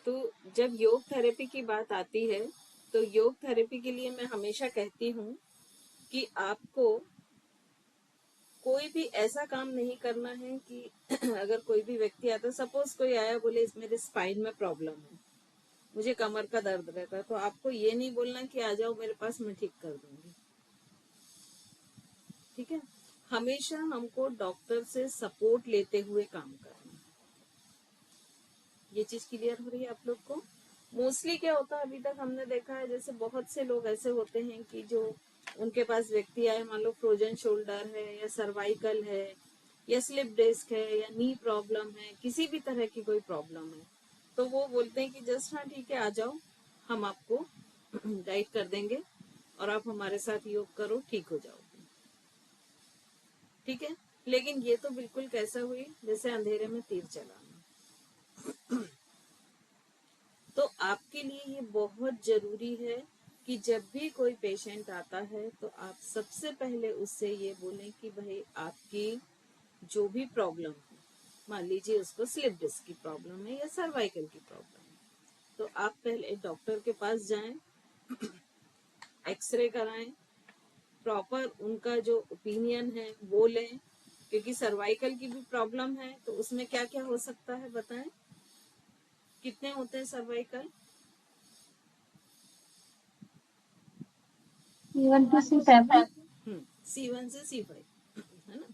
तो जब योग थेरेपी की बात आती है तो योग थेरेपी के लिए मैं हमेशा कहती हूँ कि आपको कोई भी ऐसा काम नहीं करना है कि अगर कोई भी व्यक्ति आता, सपोज कोई आया बोले इस मेरे स्पाइन में प्रॉब्लम है, मुझे कमर का दर्द रहता है, तो आपको ये नहीं बोलना कि आ जाओ मेरे पास, मैं ठीक कर दूंगी। ठीक है, हमेशा हमको डॉक्टर से सपोर्ट लेते हुए काम करना। ये चीज क्लियर हो रही है आप लोग को? मोस्टली क्या होता है, अभी तक हमने देखा है, जैसे बहुत से लोग ऐसे होते हैं कि जो उनके पास व्यक्ति आए, मान लो फ्रोजन शोल्डर है या सर्वाइकल है या स्लिप डिस्क है या नी प्रॉब्लम है, किसी भी तरह की कोई प्रॉब्लम है, तो वो बोलते हैं कि जस्ट हाँ ठीक है आ जाओ, हम आपको गाइड कर देंगे और आप हमारे साथ योग करो, ठीक हो जाओगे। ठीक है, लेकिन ये तो बिल्कुल कैसा हुई, जैसे अंधेरे में तीर चलाना। तो आपके लिए ये बहुत जरूरी है कि जब भी कोई पेशेंट आता है तो आप सबसे पहले उससे ये बोलें कि भाई आपकी जो भी प्रॉब्लम है, मान लीजिए उसको स्लिप डिस्क की प्रॉब्लम है या सर्वाइकल की प्रॉब्लम है, तो आप पहले डॉक्टर के पास जाएं, एक्सरे कराएं, प्रॉपर उनका जो ओपिनियन है वो लें, क्योंकि सर्वाइकल की भी प्रॉब्लम है तो उसमें क्या क्या हो सकता है बताएं, कितने होते हैं cervical? C1 to C7। C1 से C5, है ना।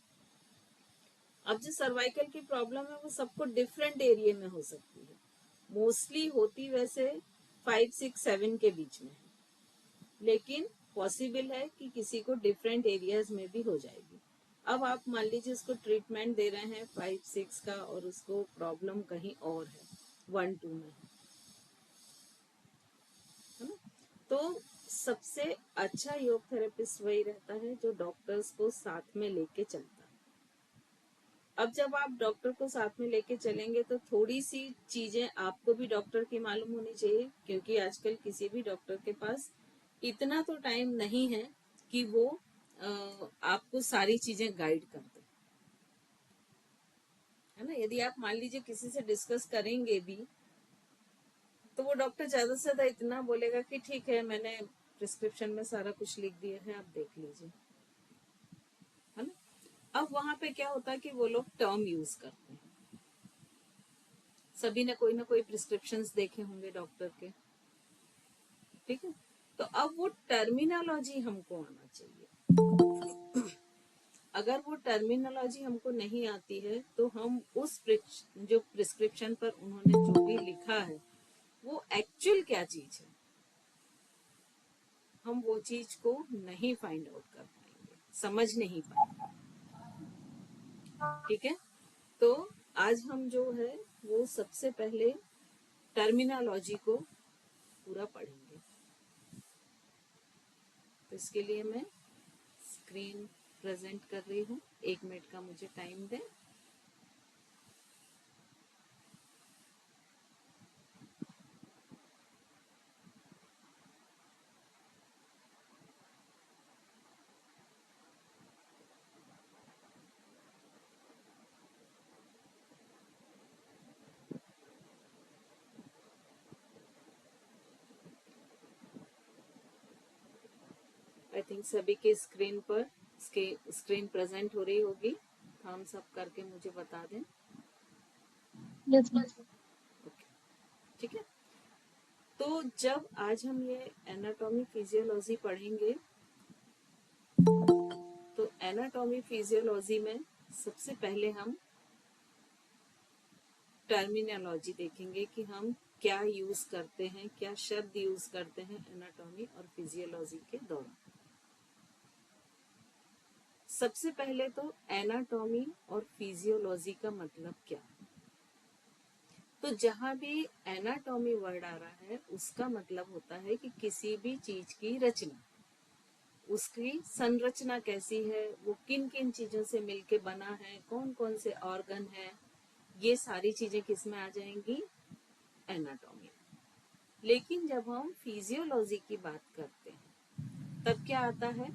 अब जो सर्वाइकल की प्रॉब्लम है वो सबको डिफरेंट एरिया में हो सकती है, मोस्टली होती वैसे 5, 6, 7 के बीच में है, लेकिन पॉसिबल है कि किसी को डिफरेंट एरियाज में भी हो जाएगी। अब आप मान लीजिए उसको ट्रीटमेंट दे रहे हैं 5, 6 का और उसको प्रॉब्लम कहीं और है, 1, 2 में है ना। तो सबसे अच्छा योग थेरेपिस्ट वही रहता है जो डॉक्टर्स को साथ में लेके चलता है। अब जब आप डॉक्टर को साथ में लेके चलेंगे तो थोड़ी सी चीजें आपको भी डॉक्टर की मालूम होनी चाहिए, क्योंकि आजकल किसी भी डॉक्टर के पास इतना तो टाइम नहीं है कि वो आपको सारी चीजें गाइड कर दे, है ना। यदि आप मान लीजिए किसी से डिस्कस करेंगे भी तो वो डॉक्टर ज्यादा से ज्यादा इतना बोलेगा कि ठीक है मैंने प्रिस्क्रिप्शन में सारा कुछ लिख दिया है, आप देख लीजिए, है ना। अब वहां पे क्या होता है कि वो लोग टर्म यूज करते हैं, सभी ने कोई ना कोई प्रिस्क्रिप्शंस देखे होंगे डॉक्टर के, ठीक है। तो अब वो टर्मिनोलॉजी हमको आना चाहिए। अगर वो टर्मिनोलॉजी हमको नहीं आती है तो हम उस जो प्रिस्क्रिप्शन पर उन्होंने जो भी लिखा है वो एक्चुअल क्या चीज है, हम वो चीज को नहीं फाइंड आउट कर पाएंगे, समझ नहीं पाएंगे। ठीक है, तो आज हम जो है वो सबसे पहले टर्मिनोलॉजी को पूरा पढ़ेंगे। तो इसके लिए मैं स्क्रीन प्रेजेंट कर रही हूँ, 1 मिनट का मुझे टाइम दें। आई थिंक सभी के स्क्रीन पर स्क्रीन प्रेजेंट हो रही होगी, थम्स अप करके मुझे बता दें। Yes, ma'am। ओके, ठीक है। तो जब आज हम ये एनाटॉमी फिजियोलॉजी पढ़ेंगे तो एनाटॉमी फिजियोलॉजी में सबसे पहले हम टर्मिनोलॉजी देखेंगे कि हम क्या यूज करते हैं, क्या शब्द यूज करते हैं एनाटॉमी और फिजियोलॉजी के दौरान। सबसे पहले तो एनाटॉमी और फिजियोलॉजी का मतलब क्या है। तो जहां भी एनाटॉमी वर्ड आ रहा है उसका मतलब होता है कि किसी भी चीज की रचना, उसकी संरचना कैसी है, वो किन किन चीजों से मिलके बना है, कौन कौन से ऑर्गन है, ये सारी चीजें किस में आ जाएंगी, एनाटॉमी। लेकिन जब हम फिजियोलॉजी की बात करते हैं तब क्या आता है,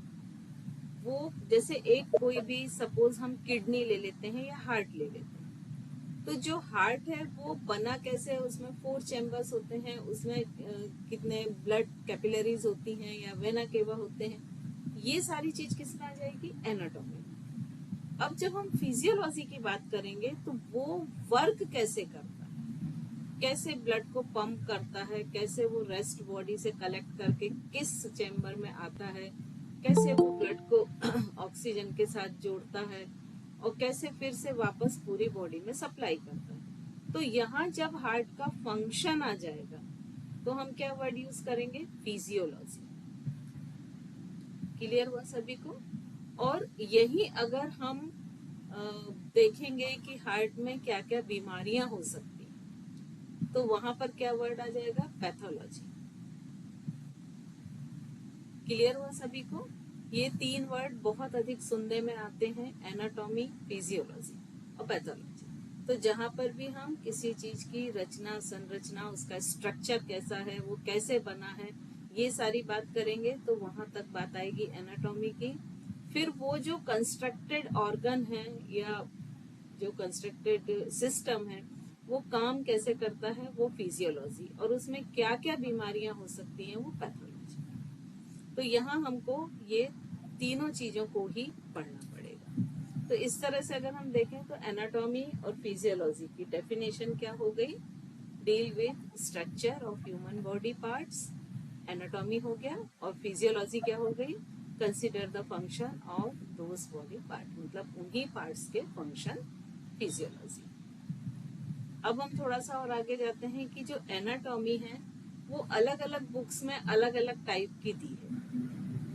वो जैसे एक कोई भी सपोज हम किडनी ले लेते हैं या हार्ट ले लेते हैं, तो जो हार्ट है वो बना कैसे है, उसमें 4 चैम्बर्स होते हैं, उसमें कितने ब्लड कैपिलरीज होती हैं या वेना केवा होते हैं, ये सारी चीज किसमें आ जाएगी, एनाटॉमी। अब जब हम फिजियोलॉजी की बात करेंगे तो वो वर्क कैसे करता है, कैसे ब्लड को पंप करता है, कैसे वो रेस्ट बॉडी से कलेक्ट करके किस चेम्बर में आता है, कैसे वो ब्लड को ऑक्सीजन के साथ जोड़ता है और कैसे फिर से वापस पूरी बॉडी में सप्लाई करता है। तो यहाँ जब हार्ट का फंक्शन आ जाएगा तो हम क्या वर्ड यूज करेंगे, फिजियोलॉजी। क्लियर हुआ सभी को। और यही अगर हम देखेंगे कि हार्ट में क्या क्या बीमारियां हो सकती हैं, तो वहां पर क्या वर्ड आ जाएगा, पैथोलॉजी। क्लियर हुआ सभी को। ये 3 वर्ड बहुत अधिक सुनने में आते हैं, एनाटॉमी, फिजियोलॉजी और पैथोलॉजी। तो जहां पर भी हम किसी चीज की रचना, संरचना, उसका स्ट्रक्चर कैसा है, वो कैसे बना है, ये सारी बात करेंगे तो वहां तक बात आएगी एनाटॉमी की। फिर वो जो कंस्ट्रक्टेड ऑर्गन है या जो कंस्ट्रक्टेड सिस्टम है वो काम कैसे करता है, वो फिजियोलॉजी, और उसमें क्या क्या बीमारियां हो सकती हैं, वो पैथोलॉजी। तो यहाँ हमको ये तीनों चीजों को ही पढ़ना पड़ेगा। तो इस तरह से अगर हम देखें तो एनाटॉमी और फिजियोलॉजी की डेफिनेशन क्या हो गई, deal with structure of human body parts, anatomy हो गया, और फिजियोलॉजी क्या हो गई, consider the function of those body part, मतलब उन्हीं पार्ट्स के फंक्शन, फिजियोलॉजी। अब हम थोड़ा सा और आगे जाते हैं कि जो एनाटॉमी है वो अलग अलग बुक्स में अलग अलग टाइप की दी है,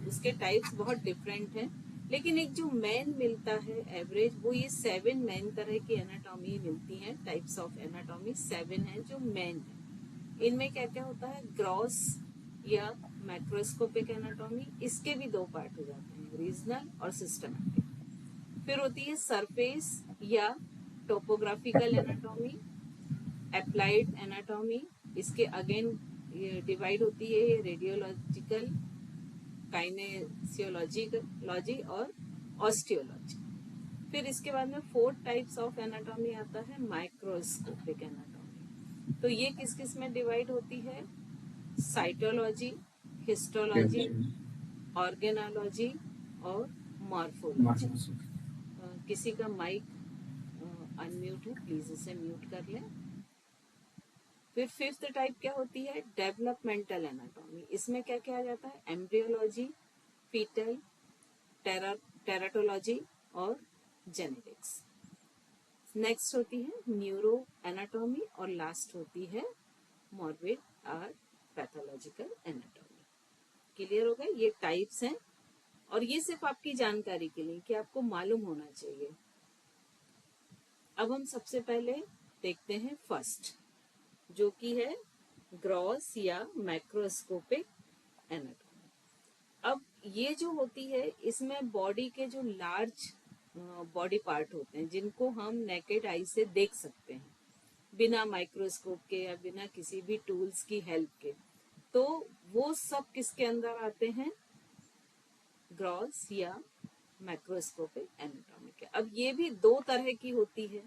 उसके टाइप्स बहुत डिफरेंट हैं, लेकिन एक जो मेन मिलता है एवरेज, वो ये 7 मेन तरह की एनाटॉमी मिलती है, टाइप्स ऑफ एनाटॉमी 7 है जो मेन है। इनमें क्या क्या होता है, ग्रॉस या मैक्रोस्कोपिक एनाटॉमी, इसके भी 2 पार्ट हो जाते हैं, रीजनल और सिस्टमैटिक। फिर होती है सरफेस या टोपोग्राफिकल एनाटॉमी, अप्लाइड एनाटॉमी, इसके अगेन डिवाइड होती है रेडियोलॉजिकल, काइनेसियोलॉजी और ऑस्टियोलॉजी। फिर इसके बाद में 4 टाइप्स ऑफ एनाटॉमी आता है, माइक्रोस्कोपिक एनाटॉमी। तो ये किस किस में डिवाइड होती है, साइटोलॉजी, हिस्टोलॉजी, ऑर्गेनोलॉजी और मॉर्फोलॉजी। किसी का माइक अनम्यूट है, प्लीज इसे म्यूट कर लें। फिर 5th टाइप क्या होती है, डेवलपमेंटल एनाटॉमी। इसमें क्या क्या आ जाता है, एम्ब्रियोलॉजी, फीटल, टेराटोलॉजी और जेनेटिक्स। नेक्स्ट होती है न्यूरो एनाटॉमी और लास्ट होती है मॉर्बिड और पैथोलॉजिकल एनाटॉमी। क्लियर हो गए, ये टाइप्स हैं और ये सिर्फ आपकी जानकारी के लिए कि आपको मालूम होना चाहिए। अब हम सबसे पहले देखते हैं फर्स्ट, जो कि है ग्रॉस या मैक्रोस्कोपिक एनाटॉमी। अब ये जो होती है इसमें बॉडी के जो लार्ज बॉडी पार्ट होते हैं जिनको हम नेकेड आई से देख सकते हैं बिना माइक्रोस्कोप के या बिना किसी भी टूल्स की हेल्प के, तो वो सब किसके अंदर आते हैं, ग्रॉस या मैक्रोस्कोपिक एनाटॉमी के। अब ये भी 2 तरह की होती है।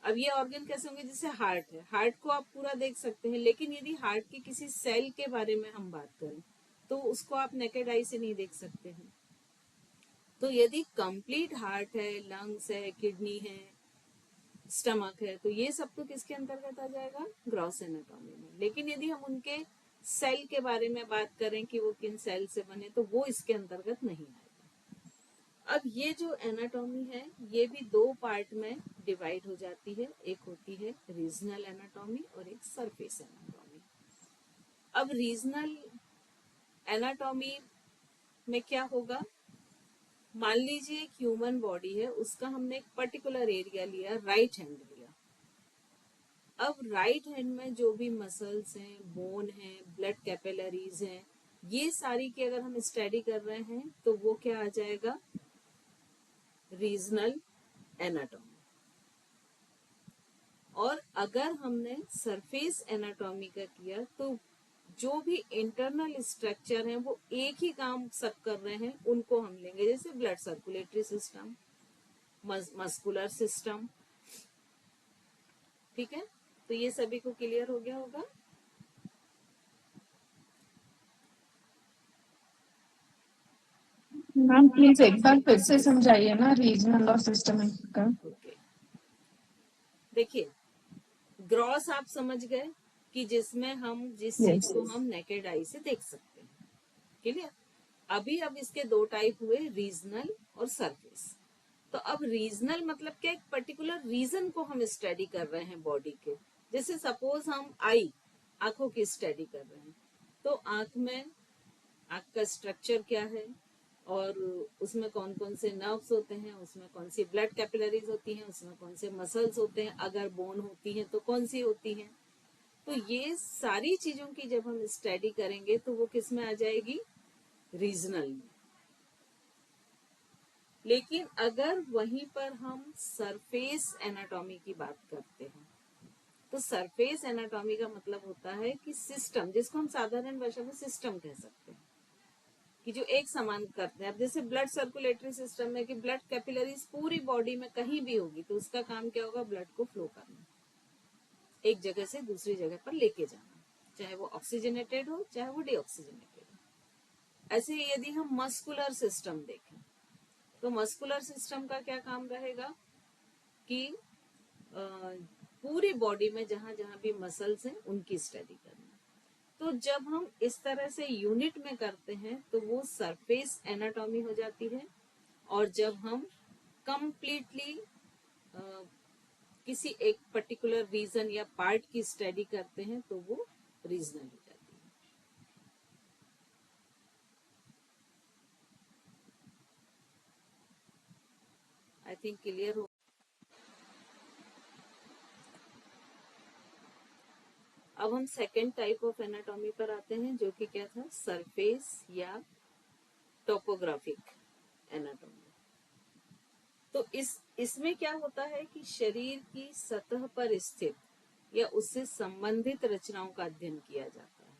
अब ये ऑर्गन कैसे होंगे, जैसे हार्ट है, हार्ट को आप पूरा देख सकते हैं, लेकिन यदि हार्ट के किसी सेल के बारे में हम बात करें तो उसको आप नेकेड आई से नहीं देख सकते हैं। तो यदि कंप्लीट हार्ट है, लंग्स है, किडनी है, स्टमक है, तो ये सब तो किसके अंतर्गत आ जाएगा, ग्रॉस एनाटॉमी में। लेकिन यदि हम उनके सेल के बारे में बात करें कि वो किन सेल से बने, तो वो इसके अंतर्गत नहीं आएगा। अब ये जो एनाटॉमी है ये भी 2 पार्ट में डिवाइड हो जाती है, एक होती है रीजनल एनाटॉमी और एक सरफेस एनाटॉमी। अब रीजनल एनाटॉमी में क्या होगा, मान लीजिए एक ह्यूमन बॉडी है, उसका हमने एक पर्टिकुलर एरिया लिया, राइट हैंड लिया। अब राइट हैंड में जो भी मसल्स हैं, बोन है, ब्लड कैपिलरीज हैं, ये सारी की अगर हम स्टडी कर रहे हैं तो वो क्या आ जाएगा, रीजनल एनाटॉमी। और अगर हमने सरफेस एनाटॉमी का किया तो जो भी इंटरनल स्ट्रक्चर हैं वो एक ही काम सब कर रहे हैं, उनको हम लेंगे, जैसे blood circulatory system, muscular system, ठीक है, तो ये सभी को क्लियर हो गया होगा। मैम प्लीज एक बार फिर से समझाइए ना रीजनल और सिस्टमिक का। ओके, देखिए ग्रॉस आप समझ गए कि जिसमें हम जिस चीज को हम नेकेड आई से देख सकते हैं, क्लियर। अब इसके दो टाइप हुए, रीजनल और सरफेस। तो अब रीजनल मतलब क्या, एक पर्टिकुलर रीजन को हम स्टडी कर रहे हैं बॉडी के। जैसे सपोज हम आंखों की स्टडी कर रहे हैं, तो आंख का स्ट्रक्चर क्या है, और उसमें कौन कौन से नर्व्स होते हैं, उसमें कौन सी ब्लड कैपिलरीज होती हैं, उसमें कौन से मसल्स होते हैं, अगर बोन होती है तो कौन सी होती है। तो ये सारी चीजों की जब हम स्टडी करेंगे तो वो किस में आ जाएगी, रीजनल में। लेकिन अगर वहीं पर हम सरफेस एनाटॉमी की बात करते हैं, तो सरफेस एनाटॉमी का मतलब होता है कि सिस्टम, जिसको हम साधारण भाषा में सिस्टम कह सकते हैं, कि जो एक समान करते हैं। अब जैसे ब्लड सर्कुलेटरी सिस्टम में कि ब्लड कैपिलरीज पूरी बॉडी में कहीं भी होगी, तो उसका काम क्या होगा, ब्लड को फ्लो करना, एक जगह से दूसरी जगह पर लेके जाना, चाहे वो ऑक्सीजनेटेड हो चाहे वो डीऑक्सीजनेटेड हो। ऐसे ही यदि हम मस्कुलर सिस्टम देखें, तो मस्कुलर सिस्टम का क्या काम रहेगा कि पूरी बॉडी में जहां जहां भी मसल्स हैं उनकी स्टडी करना। तो जब हम इस तरह से यूनिट में करते हैं तो वो सरफेस एनाटॉमी हो जाती है, और जब हम कंप्लीटली किसी एक पर्टिकुलर रीजन या पार्ट की स्टडी करते हैं तो वो रीजनल हो जाती है। आई थिंक क्लियर हो। अब हम सेकेंड टाइप ऑफ एनाटॉमी पर आते हैं, जो कि क्या था, सरफेस या टोपोग्राफिक एनाटॉमी। तो इसमें क्या होता है कि शरीर की सतह पर स्थित या उससे संबंधित रचनाओं का अध्ययन किया जाता है,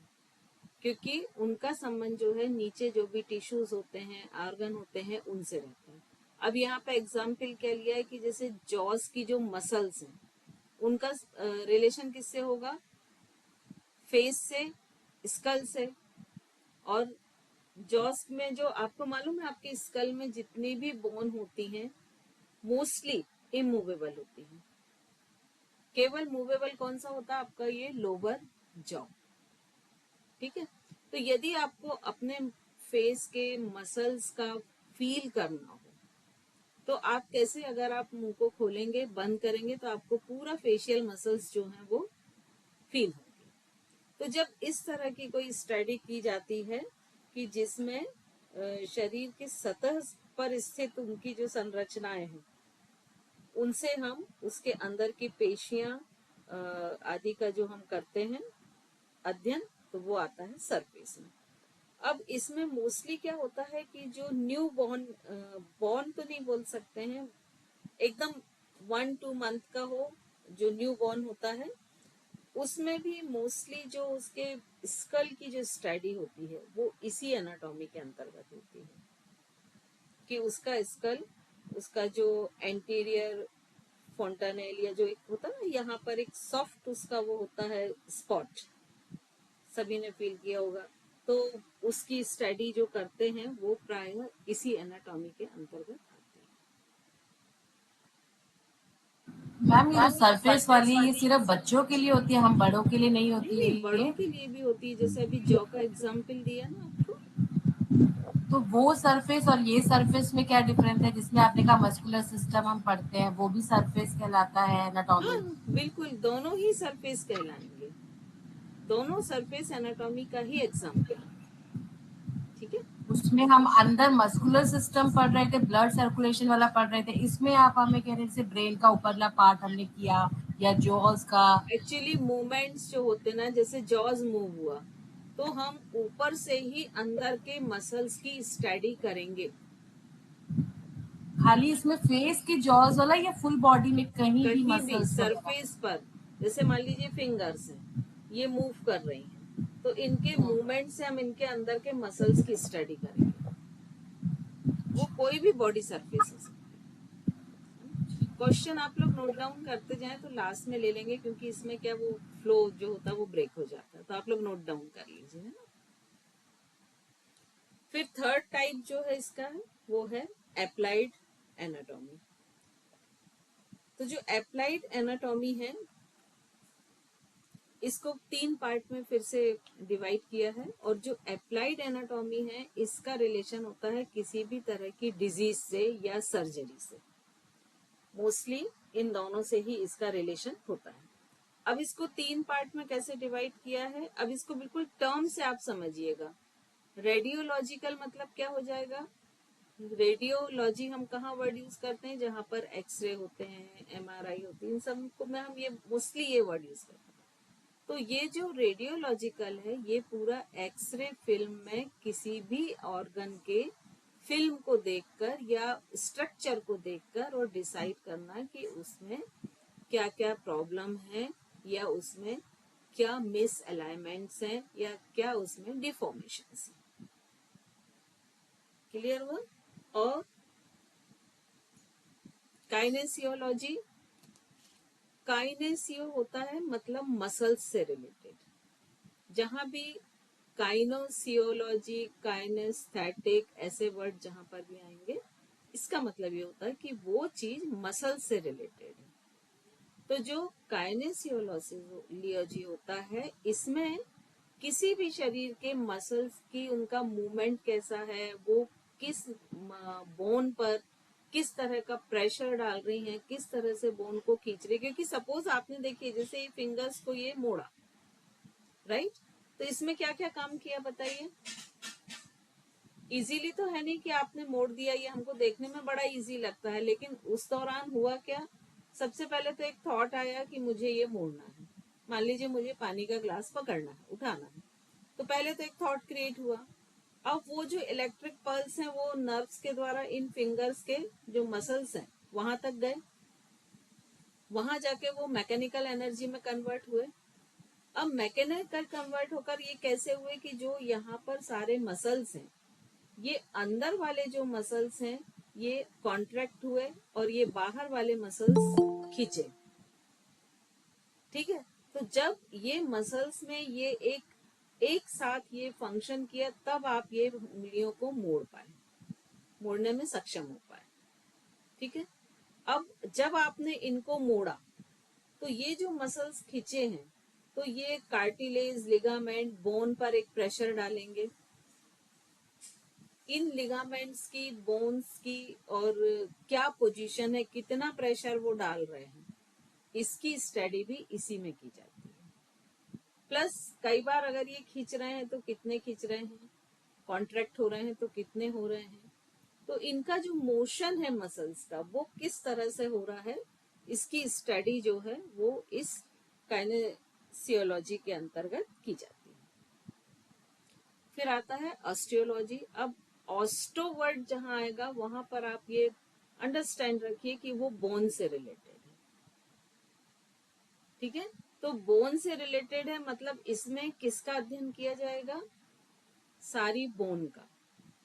क्योंकि उनका संबंध जो है नीचे जो भी टिश्यूज होते हैं, ऑर्गन होते हैं, उनसे रहता है। अब यहाँ पे एग्जाम्पल क्या लिया है कि जैसे जॉस की जो मसल्स हैं उनका रिलेशन किससे होगा, फेस से, स्कल से। और जॉस में जो आपको मालूम है, आपके स्कल में जितनी भी बोन होती हैं मोस्टली इमूवेबल होती हैं। केवल मूवेबल कौन सा होता है आपका, ये लोअर जॉ। ठीक है, तो यदि आपको अपने फेस के मसल्स का फील करना हो, तो आप कैसे, अगर आप मुंह को खोलेंगे बंद करेंगे तो आपको पूरा फेशियल मसल्स जो है वो फील होंगे। तो जब इस तरह की कोई स्टडी की जाती है कि जिसमें शरीर की सतह पर स्थित उनकी जो संरचनाएं हैं उनसे हम उसके अंदर की पेशियां आदि का जो हम करते हैं अध्ययन, तो वो आता है सरफेस में। अब इसमें मोस्टली क्या होता है कि जो न्यू बॉर्न, बॉर्न तो नहीं बोल सकते हैं, एकदम 1-2 मंथ का हो, जो न्यू बॉर्न होता है, उसमें भी मोस्टली जो उसके स्कल की जो स्टडी होती है वो इसी एनाटॉमी के अंतर्गत होती है, कि उसका स्कल, उसका जो एंटीरियर फोंटानेल या जो एक होता है ना, यहाँ पर एक सॉफ्ट उसका वो होता है स्पॉट, सभी ने फील किया होगा। तो उसकी स्टडी जो करते हैं वो प्राय इसी एनाटॉमी के अंतर्गत आती मैम ये जो सरफेस वाली है ये सिर्फ बच्चों के लिए होती है, हम बड़ों के लिए नहीं है। होती नहीं, है बड़ों ये? के लिए भी होती है, जैसे अभी जॉ का एग्जाम्पल दिया ना आपको। तो वो सरफेस और ये सरफेस में क्या डिफरेंस है? जिसमें आपने कहा मस्कुलर सिस्टम हम पढ़ते हैं, वो भी सरफेस कहलाता है एनाटॉमी? हाँ बिल्कुल, दोनों ही सरफेस कहलाएंगे, दोनों सरफेस एनाटॉमी का ही एग्जाम्पल है। ठीक है, उसमें हम अंदर मस्कुलर सिस्टम पढ़ रहे थे, ब्लड सर्कुलेशन वाला पढ़ रहे थे, इसमें आप हमें कह रहे थे ब्रेन का ऊपरला पार्ट हमने किया या जॉज का? एक्चुअली मूवमेंट्स जो होते ना, जैसे जॉज मूव हुआ तो हम ऊपर से ही अंदर के मसल्स की स्टडी करेंगे। खाली इसमें फेस के जॉज वाला या फुल बॉडी में कहीं भी कहीं भी मसल्स वगैरह? सरफेस पर, जैसे मान लीजिए फिंगर्स हैं, ये मूव कर रही हैं, तो इनके मूवमेंट से हम इनके अंदर के मसल्स की स्टडी करेंगे। वो कोई भी बॉडी सरफेस हो सकती है। क्वेश्चन आप लोग नोट डाउन करते जाएं तो लास्ट में ले लेंगे, क्योंकि इसमें क्या वो फ्लो जो होता है वो ब्रेक हो जाता है, तो आप लोग नोट डाउन कर लीजिए, है ना। फिर थर्ड टाइप जो है इसका है वो है अप्लाइड एनाटॉमी। तो जो अप्लाइड एनाटॉमी है इसको 3 पार्ट में फिर से डिवाइड किया है, और जो अप्लाइड एनाटॉमी है इसका रिलेशन होता है किसी भी तरह की डिजीज से या सर्जरी से। मोस्टली इन दोनों से ही इसका रिलेशन होता है। अब इसको 3 पार्ट में कैसे डिवाइड किया है, अब इसको बिल्कुल टर्म से आप समझिएगा। रेडियोलॉजिकल मतलब क्या हो जाएगा, रेडियोलॉजी हम कहाँ वर्ड यूज करते हैं, जहां पर एक्सरे होते हैं, एमआरआई होती है, इन सब को में हम ये मोस्टली ये वर्ड यूज करते हैं। तो ये जो रेडियोलॉजिकल है ये पूरा एक्सरे फिल्म में किसी भी ऑर्गन के फिल्म को देखकर या स्ट्रक्चर को देखकर और डिसाइड करना कि उसमें क्या क्या प्रॉब्लम है, या उसमें क्या मिस अलाइनमेंट्स हैं, या क्या उसमें डिफॉर्मेशंस हैं। क्लियर हुआ। और काइनेसियोलॉजी, काइनेसियो होता है मतलब मसल्स से रिलेटेड। जहां भी काइनोसियोलॉजी, काइनेस्थेटिक ऐसे वर्ड जहां पर भी आएंगे, इसका मतलब ये होता है कि वो चीज मसल से रिलेटेड है। तो जो काइनेसियोलॉजी होता है इसमें किसी भी शरीर के मसल्स की उनका मूवमेंट कैसा है, वो किस बोन पर किस तरह का प्रेशर डाल रही हैं, किस तरह से बोन को खींच रही है। क्योंकि सपोज आपने देखिए जैसे ये फिंगर्स को ये मोड़ा, राइट, तो इसमें क्या क्या काम किया बताइए। इजीली तो है नहीं कि आपने मोड़ दिया, ये हमको देखने में बड़ा इजी लगता है, लेकिन उस दौरान हुआ क्या, सबसे पहले तो एक थॉट आया कि मुझे ये मोड़ना है। मान लीजिए मुझे पानी का ग्लास पकड़ना है, उठाना है, तो पहले तो एक थॉट क्रिएट हुआ। अब वो जो इलेक्ट्रिक पल्स हैं वो नर्व्स के द्वारा इन फिंगर्स के जो मसल्स हैं वहां तक गए, वहां जाके वो मैकेनिकल एनर्जी में कन्वर्ट हुए। अब मैकेनिकल कन्वर्ट होकर ये कैसे हुए कि जो यहाँ पर सारे मसल्स हैं, ये अंदर वाले जो मसल्स हैं ये कॉन्ट्रैक्ट हुए और ये बाहर वाले मसल्स खींचे। ठीक है, तो जब ये मसल्स में ये एक साथ ये फंक्शन किया, तब आप ये उंगलियों को मोड़ पाए, मोड़ने में सक्षम हो पाए। ठीक है, अब जब आपने इनको मोड़ा तो ये जो मसल्स खींचे हैं, तो ये कार्टिलेज, लिगामेंट, बोन पर एक प्रेशर डालेंगे। इन लिगामेंट्स की, बोन्स की और क्या पोजीशन है, कितना प्रेशर वो डाल रहे हैं, इसकी स्टडी भी इसी में की जाती है। प्लस कई बार अगर ये खींच रहे हैं तो कितने खींच रहे हैं, कॉन्ट्रैक्ट हो रहे हैं तो कितने हो रहे हैं, तो इनका जो मोशन है मसल्स का वो किस तरह से हो रहा है, इसकी स्टडी जो है वो इस काइनेसियोलॉजी के अंतर्गत की जाती है। फिर आता है ऑस्टियोलॉजी। अब ऑस्टो वर्ड जहां आएगा वहां पर आप ये अंडरस्टैंड रखिए कि वो बोन से रिलेटेड है। ठीक है, तो बोन से रिलेटेड है मतलब इसमें किसका अध्ययन किया जाएगा, सारी बोन का।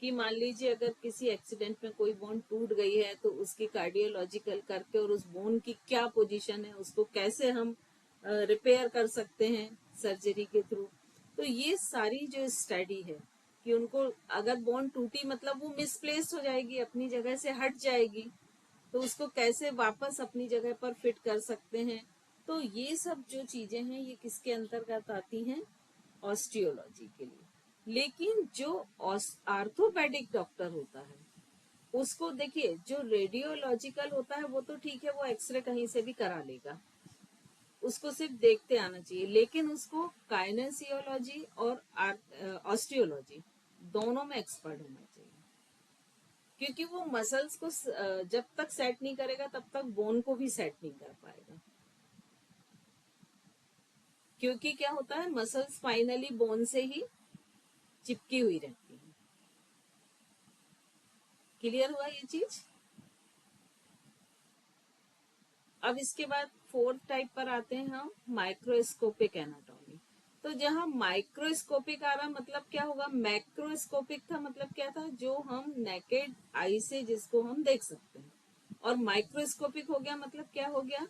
कि मान लीजिए अगर किसी एक्सीडेंट में कोई बोन टूट गई है तो उसकी कार्डियोलॉजिकल करके और उस बोन की क्या पोजीशन है, उसको कैसे हम रिपेयर कर सकते हैं सर्जरी के थ्रू। तो ये सारी जो स्टडी है कि उनको अगर बोन टूटी मतलब वो मिसप्लेस हो जाएगी, अपनी जगह से हट जाएगी, तो उसको कैसे वापस अपनी जगह पर फिट कर सकते हैं। तो ये सब जो चीजें हैं ये किसके अंतर्गत आती हैं, ऑस्टियोलॉजी के लिए। लेकिन जो आर्थोपेडिक डॉक्टर होता है उसको देखिए, जो रेडियोलॉजिकल होता है वो तो ठीक है, वो एक्सरे कहीं से भी करा लेगा, उसको सिर्फ देखते आना चाहिए। लेकिन उसको काइनेसियोलॉजी और ऑस्टियोलॉजी दोनों में एक्सपर्ट होना चाहिए, क्योंकि वो मसल्स को जब तक सेट नहीं करेगा तब तक बोन को भी सेट नहीं कर पाएगा। क्योंकि क्या होता है, मसल्स फाइनली बोन से ही चिपकी हुई रहती है। क्लियर हुआ ये चीज। अब इसके बाद फोर्थ टाइप पर आते हैं हम, माइक्रोस्कोपिक एनाटॉमी। तो जहां माइक्रोस्कोपिक आ रहा मतलब क्या होगा, मैक्रोस्कोपिक था मतलब क्या था, जो हम नेकेड आई से जिसको हम देख सकते हैं, और माइक्रोस्कोपिक हो गया मतलब क्या हो गया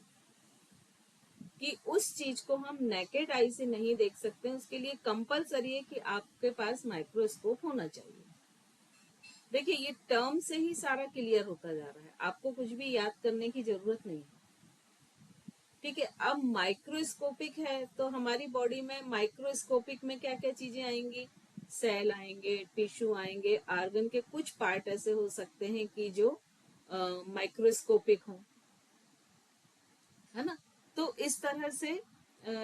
कि उस चीज को हम नेकेड आई से नहीं देख सकते, उसके लिए कंपलसरी है कि आपके पास माइक्रोस्कोप होना चाहिए। देखिए ये टर्म से ही सारा क्लियर होता जा रहा है, आपको कुछ भी याद करने की जरूरत नहीं है। ठीक है, अब माइक्रोस्कोपिक है तो हमारी बॉडी में माइक्रोस्कोपिक में क्या क्या चीजें आएंगी, सेल आएंगे, टिश्यू आएंगे, आर्गन के कुछ पार्ट ऐसे हो सकते हैं कि जो माइक्रोस्कोपिक हो, है ना। तो इस तरह से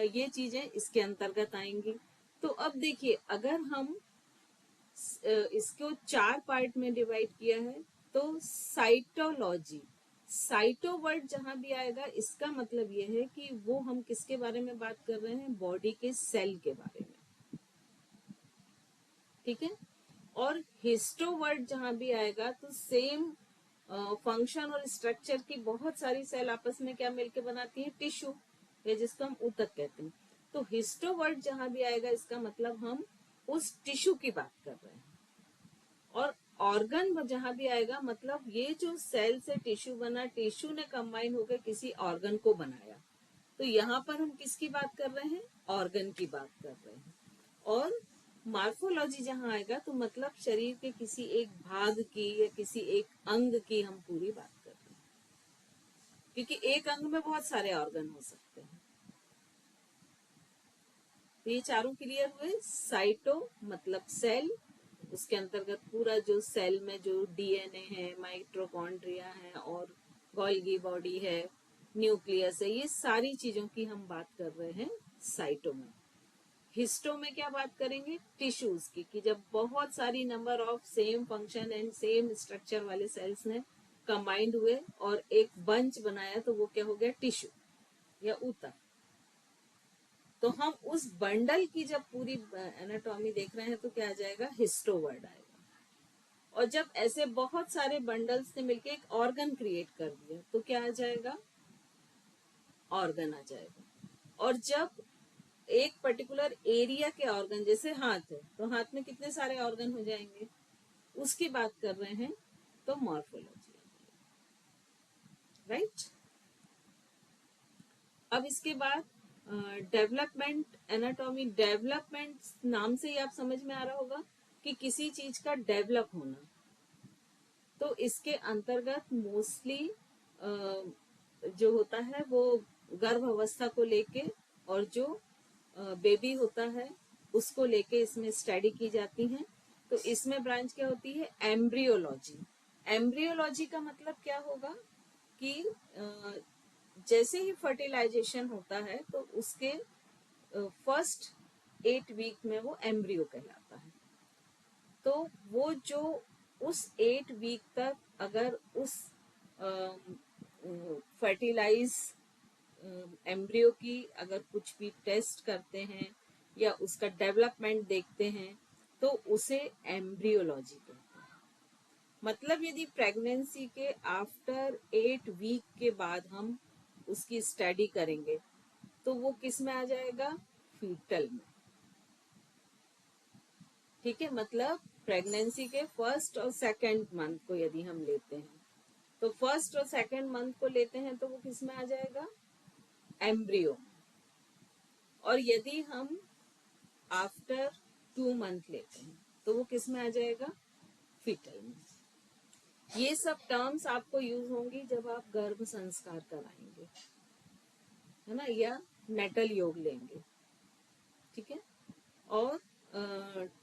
ये चीजें इसके अंतर्गत आएंगी। तो अब देखिए अगर हम इसको 4 पार्ट में डिवाइड किया है तो साइटोलॉजी, साइटो वर्ड जहां भी आएगा इसका मतलब ये है कि वो हम किसके बारे में बात कर रहे हैं, बॉडी के सेल के बारे में। ठीक है, और हिस्टो वर्ड जहां भी आएगा तो सेम फंक्शन और स्ट्रक्चर की बहुत सारी सेल आपस में क्या मिलके बनाती है, टिश्यू, या जिसको हम ऊतक कहते हैं। तो हिस्टो वर्ड जहां भी आएगा इसका मतलब हम उस टिश्यू की बात कर रहे हैं। और ऑर्गन जहां भी आएगा मतलब ये जो सेल से टिश्यू बना, टिश्यू ने कंबाइन होकर किसी ऑर्गन को बनाया। तो यहाँ पर हम किसकी बात कर रहे हैं, ऑर्गन की बात कर रहे हैं। और मार्फोलॉजी जहां आएगा तो मतलब शरीर के किसी एक भाग की या किसी एक अंग की हम पूरी बात कर रहे हैं, क्योंकि एक अंग में बहुत सारे ऑर्गन हो सकते हैं। तो ये चारों क्लियर हुए। साइटो मतलब सेल, उसके अंतर्गत पूरा जो सेल में जो डीएनए है, माइटोकॉन्ड्रिया है और गोल्गी बॉडी है, न्यूक्लियस है, ये सारी चीजों की हम बात कर रहे हैं साइटो में। हिस्टो में क्या बात करेंगे, टिश्यूज की, कि जब बहुत सारी number of same function and same structure वाले सेल्स ने कंबाइंड हुए और एक बंच बनाया तो वो क्या हो गया, टिश्यू या ऊतक। तो हम उस बंडल की जब पूरी एनाटॉमी देख रहे हैं तो क्या आ जाएगा, हिस्टो वर्ड आएगा। और जब ऐसे बहुत सारे बंडल्स ने मिलकर एक ऑर्गन क्रिएट कर दिया तो क्या आ जाएगा, ऑर्गन आ जाएगा। और जब एक पर्टिकुलर एरिया के ऑर्गन, जैसे हाथ है तो हाथ में कितने सारे ऑर्गन हो जाएंगे, उसकी बात कर रहे हैं तो मॉर्फोलॉजी, राइट। अब इसके बाद डेवलपमेंट एनाटॉमी। डेवलपमेंट नाम से ही आप समझ में आ रहा होगा कि किसी चीज का डेवलप होना। तो इसके अंतर्गत मोस्टली जो होता है वो गर्भ अवस्था को लेके और जो बेबी होता है उसको लेके इसमें स्टडी की जाती है। तो इसमें ब्रांच क्या होती है, एम्ब्रियोलॉजी। एम्ब्रियोलॉजी का मतलब क्या होगा कि जैसे ही फर्टिलाइजेशन होता है तो उसके फर्स्ट 8 वीक में वो एम्ब्रियो कहलाता है। तो वो जो उस 8 वीक तक अगर उस फर्टिलाइज एम्ब्रियो की अगर कुछ भी टेस्ट करते हैं या उसका डेवलपमेंट देखते हैं तो उसे एम्ब्रियोलॉजी कहते हैं। मतलब यदि प्रेगनेंसी के आफ्टर 8 वीक के बाद हम उसकी स्टडी करेंगे तो वो किस में आ जाएगा, फीटल में। ठीक है, मतलब प्रेगनेंसी के फर्स्ट और सेकंड मंथ को यदि हम लेते हैं तो फर्स्ट और सेकंड मंथ को लेते हैं तो वो किस में आ जाएगा, एम्ब्रियो। और यदि हम आफ्टर 2 मंथ लेते हैं तो वो किस में आ जाएगा, फीटल में। ये सब टर्म्स आपको यूज होंगी जब आप गर्भ संस्कार कराएंगे, है ना, या नेटल योग लेंगे। ठीक है, और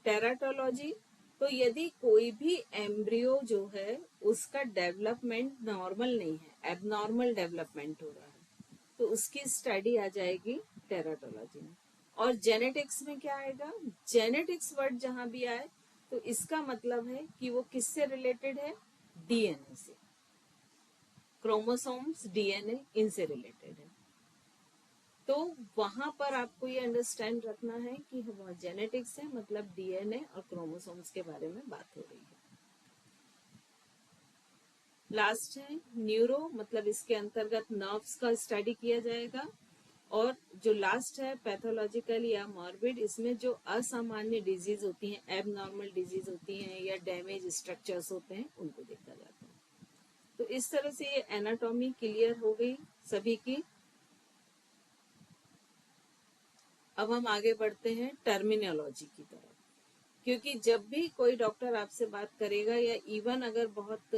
टेराटोलॉजी, तो यदि कोई भी एम्ब्रियो जो है उसका डेवलपमेंट नॉर्मल नहीं है, एबनॉर्मल डेवलपमेंट हो रहा है, तो उसकी स्टडी आ जाएगी टेराटोलॉजी में। और जेनेटिक्स में क्या आएगा, जेनेटिक्स वर्ड जहां भी आए तो इसका मतलब है कि वो किससे रिलेटेड है, डीएनए से, क्रोमोसोम्स, डीएनए, इनसे रिलेटेड है। तो वहां पर आपको ये अंडरस्टैंड रखना है कि वो जेनेटिक्स है, मतलब डीएनए और क्रोमोसोम्स के बारे में बात हो रही है। लास्ट है न्यूरो, मतलब इसके अंतर्गत नर्व्स का स्टडी किया जाएगा। और जो लास्ट है पैथोलॉजिकल या मॉर्बिड, इसमें जो असामान्य डिजीज होती हैं, एबनॉर्मल डिजीज होती हैं या डैमेज स्ट्रक्चर्स होते हैं, उनको देखा जाता है। तो इस तरह से ये एनाटॉमी क्लियर हो गई सभी की। अब हम आगे बढ़ते हैं टर्मिनोलॉजी की तरफ, क्योंकि जब भी कोई डॉक्टर आपसे बात करेगा या इवन अगर बहुत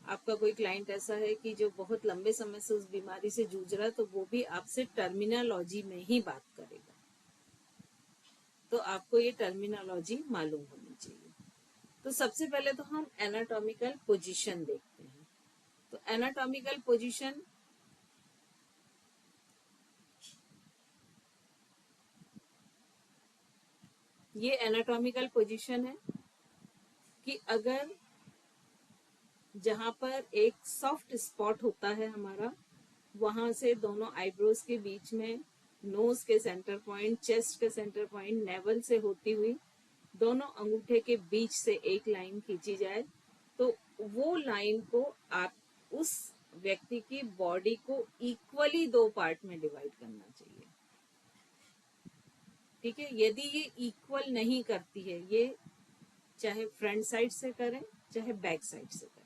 आपका कोई क्लाइंट ऐसा है कि जो बहुत लंबे समय से उस बीमारी से जूझ रहा है, तो वो भी आपसे टर्मिनोलॉजी में ही बात करेगा। तो आपको ये टर्मिनोलॉजी मालूम होनी चाहिए। तो सबसे पहले तो हम एनाटॉमिकल पोजीशन देखते हैं। तो एनाटॉमिकल पोजीशन ये एनाटॉमिकल पोजीशन है कि अगर जहां पर एक सॉफ्ट स्पॉट होता है हमारा, वहां से दोनों आईब्रोज के बीच में नोज के सेंटर पॉइंट, चेस्ट के सेंटर पॉइंट, नेवल से होती हुई दोनों अंगूठे के बीच से एक लाइन खींची जाए, तो वो लाइन को आप उस व्यक्ति की बॉडी को इक्वली दो पार्ट में डिवाइड करना चाहिए। ठीक है, यदि ये इक्वल नहीं करती है, ये चाहे फ्रंट साइड से करें चाहे बैक साइड से करें,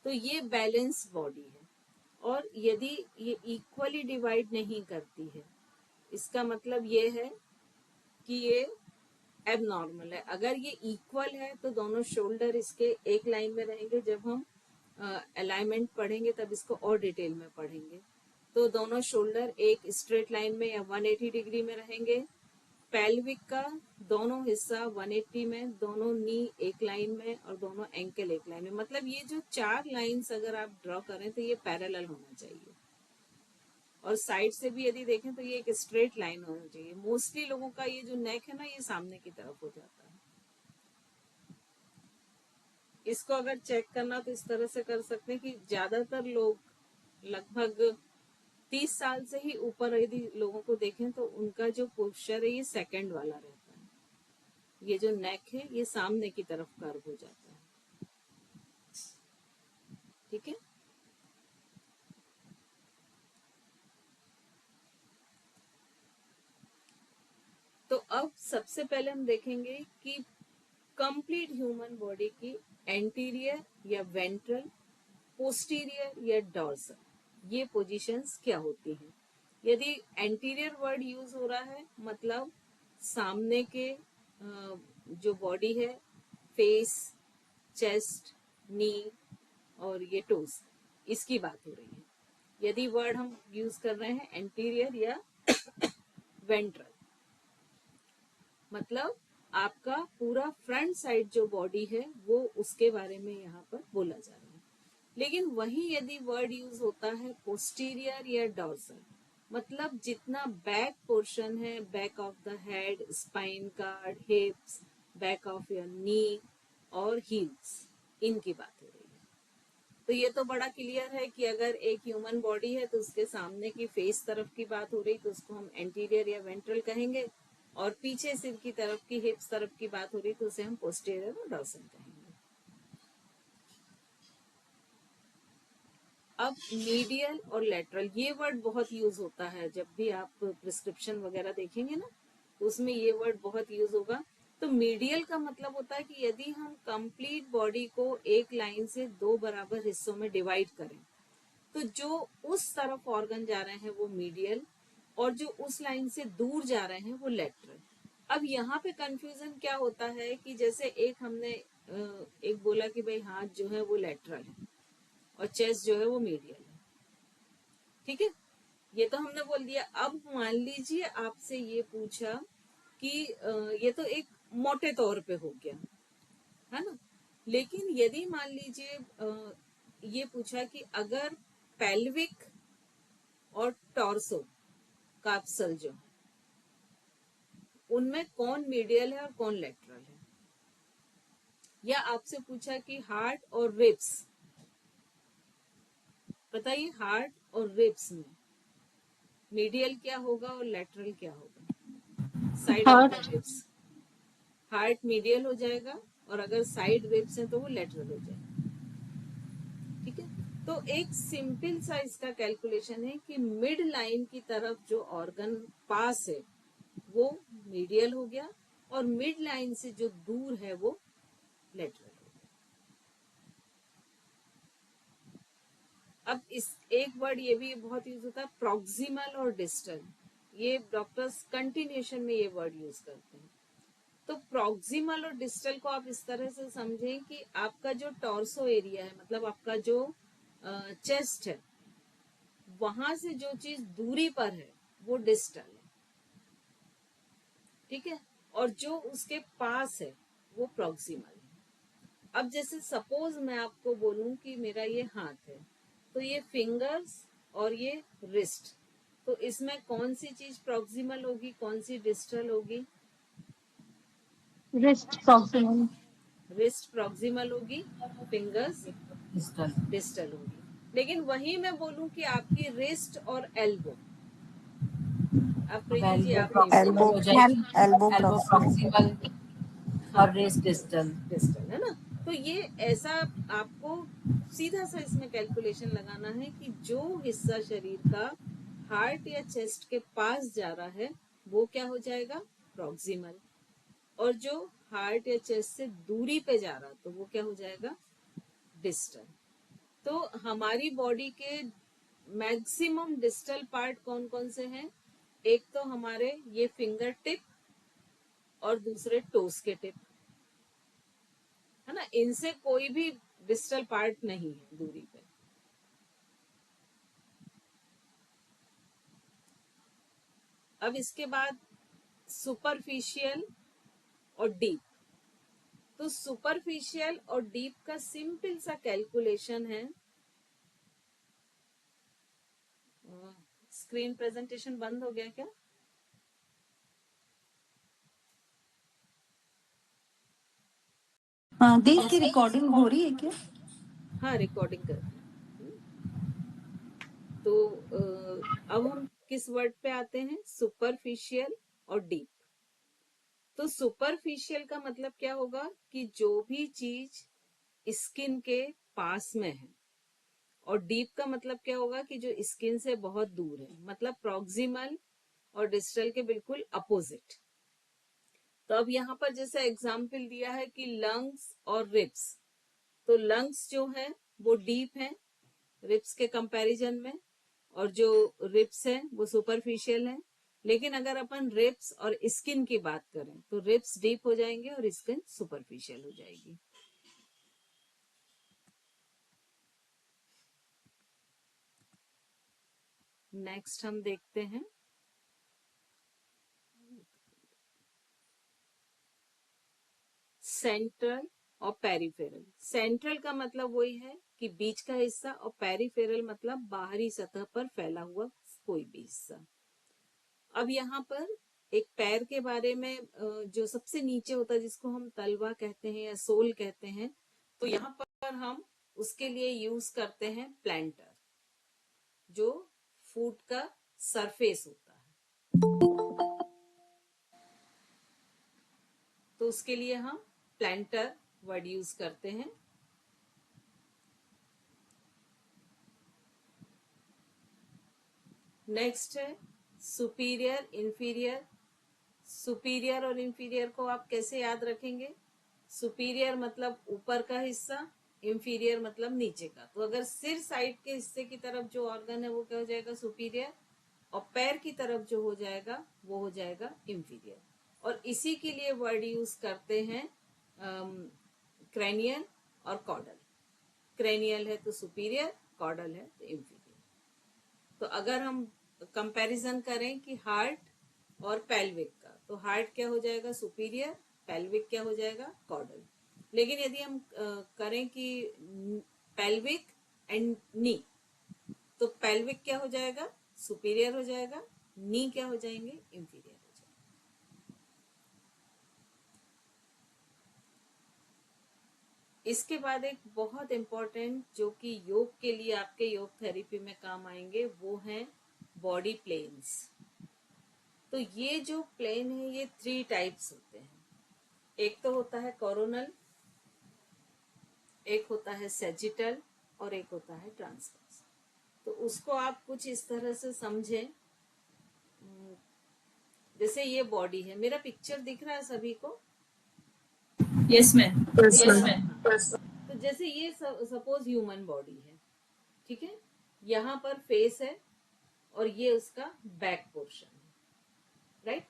तो ये बैलेंस बॉडी है। और यदि ये इक्वली डिवाइड नहीं करती है, इसका मतलब ये है कि ये एबनॉर्मल है। अगर ये इक्वल है तो दोनों शोल्डर इसके एक लाइन में रहेंगे। जब हम अलाइनमेंट पढ़ेंगे तब इसको और डिटेल में पढ़ेंगे। तो दोनों शोल्डर एक स्ट्रेट लाइन में या 180 डिग्री में रहेंगे। पेल्विक का दोनों हिस्सा 180 में, दोनों नी एक लाइन में और दोनों एंकल एक लाइन में। मतलब ये जो चार लाइंस अगर आप ड्रॉ करें तो ये पैरेलल होना चाहिए। और साइड से भी यदि देखें तो ये एक स्ट्रेट लाइन होना चाहिए। मोस्टली लोगों का ये जो नेक है ना, ये सामने की तरफ हो जाता है। इसको अगर चेक करना तो इस तरह से कर सकते हैं कि ज्यादातर लोग लगभग 30 साल से ही ऊपर यदि लोगों को देखें तो उनका जो पोस्चर है ये सेकंड वाला रहता है। ये जो नेक है ये सामने की तरफ कर्व हो जाता है। ठीक है, तो अब सबसे पहले हम देखेंगे कि कंप्लीट ह्यूमन बॉडी की एंटीरियर या वेंट्रल, पोस्टीरियर या डॉर्सल, ये पोजीशंस क्या होती हैं। यदि एंटीरियर वर्ड यूज हो रहा है, मतलब सामने के जो बॉडी है, फेस, चेस्ट, नी और ये टोस, इसकी बात हो रही है। यदि वर्ड हम यूज कर रहे हैं एंटीरियर या वेंट्रल, मतलब आपका पूरा फ्रंट साइड जो बॉडी है वो उसके बारे में यहाँ पर बोला जा रहा है। लेकिन वही यदि वर्ड यूज होता है पोस्टीरियर या डॉर्सल, मतलब जितना बैक पोर्शन है, back of the head, spine card, हिप्स, back of your knee और हील्स, इनकी बात हो रही है। तो ये तो बड़ा क्लियर है कि अगर एक ह्यूमन बॉडी है तो उसके सामने की फेस तरफ की बात हो रही तो उसको हम एंटीरियर या वेंट्रल कहेंगे, और पीछे सिर की तरफ की, हिप्स तरफ की बात हो रही तो उसे हम पोस्टीरियर और डॉर्सल कहेंगे। अब मीडियल और लेटरल, ये वर्ड बहुत यूज होता है। जब भी आप प्रिस्क्रिप्शन वगैरह देखेंगे ना, उसमें ये वर्ड बहुत यूज होगा। तो मीडियल का मतलब होता है कि यदि हम कंप्लीट बॉडी को एक लाइन से दो बराबर हिस्सों में डिवाइड करें, तो जो उस तरफ ऑर्गन जा रहे हैं वो मीडियल, और जो उस लाइन से दूर जा रहे हैं वो लेटरल। अब यहाँ पे कंफ्यूजन क्या होता है कि जैसे एक हमने एक बोला कि भाई हाथ जो है वो लेटरल है और चेस्ट जो है वो मीडियल है। ठीक है, ये तो हमने बोल दिया। अब मान लीजिए आपसे ये पूछा कि ये तो एक मोटे तौर पे हो गया है ना, लेकिन यदि मान लीजिए ये पूछा कि अगर पेल्विक और टॉर्सो कैप्सल जो है, उनमें कौन मीडियल है और कौन लेटरल है, या आपसे पूछा कि हार्ट और रिब्स, बताइए हार्ट और रिब्स में मीडियल क्या होगा और लेटरल क्या होगा। Side of the ribs, heart medial हो जाएगा और अगर साइड रिब्स हैं तो वो लेटरल हो जाएगा। ठीक है, तो एक सिंपल सा इसका कैलकुलेशन है कि मिड लाइन की तरफ जो ऑर्गन पास है वो मीडियल हो गया और मिड लाइन से जो दूर है वो लेटरल हो गया। अब इस एक वर्ड ये भी बहुत यूज होता है, प्रॉक्सिमल और डिस्टल। ये डॉक्टर्स कंटिन्यूएशन में ये वर्ड यूज करते हैं। तो प्रॉक्सिमल और डिस्टल को आप इस तरह से समझें कि आपका जो टॉर्सो एरिया है, मतलब आपका जो चेस्ट है, वहां से जो चीज दूरी पर है वो डिस्टल है, ठीक है, और जो उसके पास है वो प्रॉक्सिमल है। अब जैसे सपोज मैं आपको बोलूं कि मेरा ये हाथ है, तो ये फिंगर्स और ये रिस्ट, तो इसमें कौन सी चीज प्रॉक्सिमल होगी, कौन सी डिस्टल होगी? Wrist proximal. रिस्ट प्रॉक्सिमल होगी, फिंगर्स डिस्टल। डिस्टल होगी। लेकिन वही मैं बोलूं कि आपकी रिस्ट और एल्बो, अब प्रीति जी एल्बो आप नहीं प्रॉक्सिमल बोलो, हो एल्बो जाएगी, एल्बो एल्बो प्रॉक्सिमल। प्रॉक्सिमल हाँ और रेस्ट डिस्टल। डिस्टल है ना। तो ये ऐसा आपको सीधा सा इसमें कैलकुलेशन लगाना है कि जो हिस्सा शरीर का हार्ट या चेस्ट के पास जा रहा है वो क्या हो जाएगा, प्रॉक्सिमल, और जो हार्ट या चेस्ट से दूरी पे जा रहा तो वो क्या हो जाएगा, डिस्टल। तो हमारी बॉडी के मैक्सिमम डिस्टल पार्ट कौन कौन से हैं? एक तो हमारे ये फिंगर टिप और दूसरे टोस के टिप, है ना, इनसे कोई भी डिस्टल पार्ट नहीं है दूरी पे। अब इसके बाद सुपरफिशियल और डीप। तो सुपरफिशियल और डीप का सिंपल सा कैलकुलेशन है, स्क्रीन प्रेजेंटेशन बंद हो गया क्या? दी इसकी रिकॉर्डिंग हो रही है क्या? हाँ रिकॉर्डिंग कर रही हूँ। तो अब हम किस वर्ड पे आते हैं, सुपरफिशियल और डीप। तो सुपरफिशियल का मतलब क्या होगा कि जो भी चीज स्किन के पास में है, और डीप का मतलब क्या होगा कि जो स्किन से बहुत दूर है, मतलब प्रॉक्सिमल और डिस्टल के बिल्कुल अपोजिट। तो अब यहाँ पर जैसे एग्जाम्पल दिया है कि लंग्स और रिब्स, तो लंग्स जो है वो डीप है रिब्स के कंपैरिजन में, और जो रिब्स है वो सुपरफिशियल है। लेकिन अगर अपन रिब्स और स्किन की बात करें तो रिब्स डीप हो जाएंगे और स्किन सुपरफिशियल हो जाएगी। नेक्स्ट हम देखते हैं सेंट्रल और पेरिफेरल। सेंट्रल का मतलब वही है कि बीच का हिस्सा, और पेरिफेरल मतलब बाहरी सतह पर फैला हुआ कोई भी हिस्सा। अब यहाँ पर एक पैर के बारे में, जो सबसे नीचे होता है जिसको हम तलवा कहते हैं या सोल कहते हैं, तो यहाँ पर हम उसके लिए यूज करते हैं प्लांटर, जो फुट का सरफेस होता है। तो उसके लिए हम प्लांटर वर्ड यूज करते हैं। नेक्स्ट है सुपीरियर इंफीरियर। सुपीरियर और इंफीरियर को आप कैसे याद रखेंगे? सुपीरियर मतलब ऊपर का हिस्सा, इंफीरियर मतलब नीचे का। तो अगर सिर साइड के हिस्से की तरफ जो ऑर्गन है वो क्या हो जाएगा, सुपीरियर, और पैर की तरफ जो हो जाएगा वो हो जाएगा इंफीरियर। और इसी के लिए वर्ड यूज करते हैं क्रेनियल और कॉर्डल। क्रेनियल है तो सुपीरियर, कॉर्डल है तो इंफीरियर। तो अगर हम कंपैरिजन करें कि हार्ट और पेल्विक का, तो हार्ट क्या हो जाएगा, सुपीरियर, पेल्विक क्या हो जाएगा, कॉर्डल। लेकिन यदि हम करें कि पेल्विक एंड नी, तो पेल्विक क्या हो जाएगा, सुपीरियर हो जाएगा, नी क्या हो जाएंगे, इंफीरियर हो जाएंगे। इसके बाद एक बहुत इंपॉर्टेंट जो कि योग के लिए आपके योग थेरेपी में काम आएंगे वो है बॉडी प्लेन्स। तो ये जो प्लेन है ये 3 टाइप्स होते हैं। एक तो होता है कोरोनल, एक होता है सेजिटल, और एक होता है ट्रांसवर्स। तो उसको आप कुछ इस तरह से समझें, जैसे ये बॉडी है, मेरा पिक्चर दिख रहा है सभी को? Yes ma'am. Yes ma'am. तो जैसे ये सपोज ह्यूमन बॉडी है, ठीक है, यहाँ पर फेस है और ये उसका बैक पोर्शन है, राइट।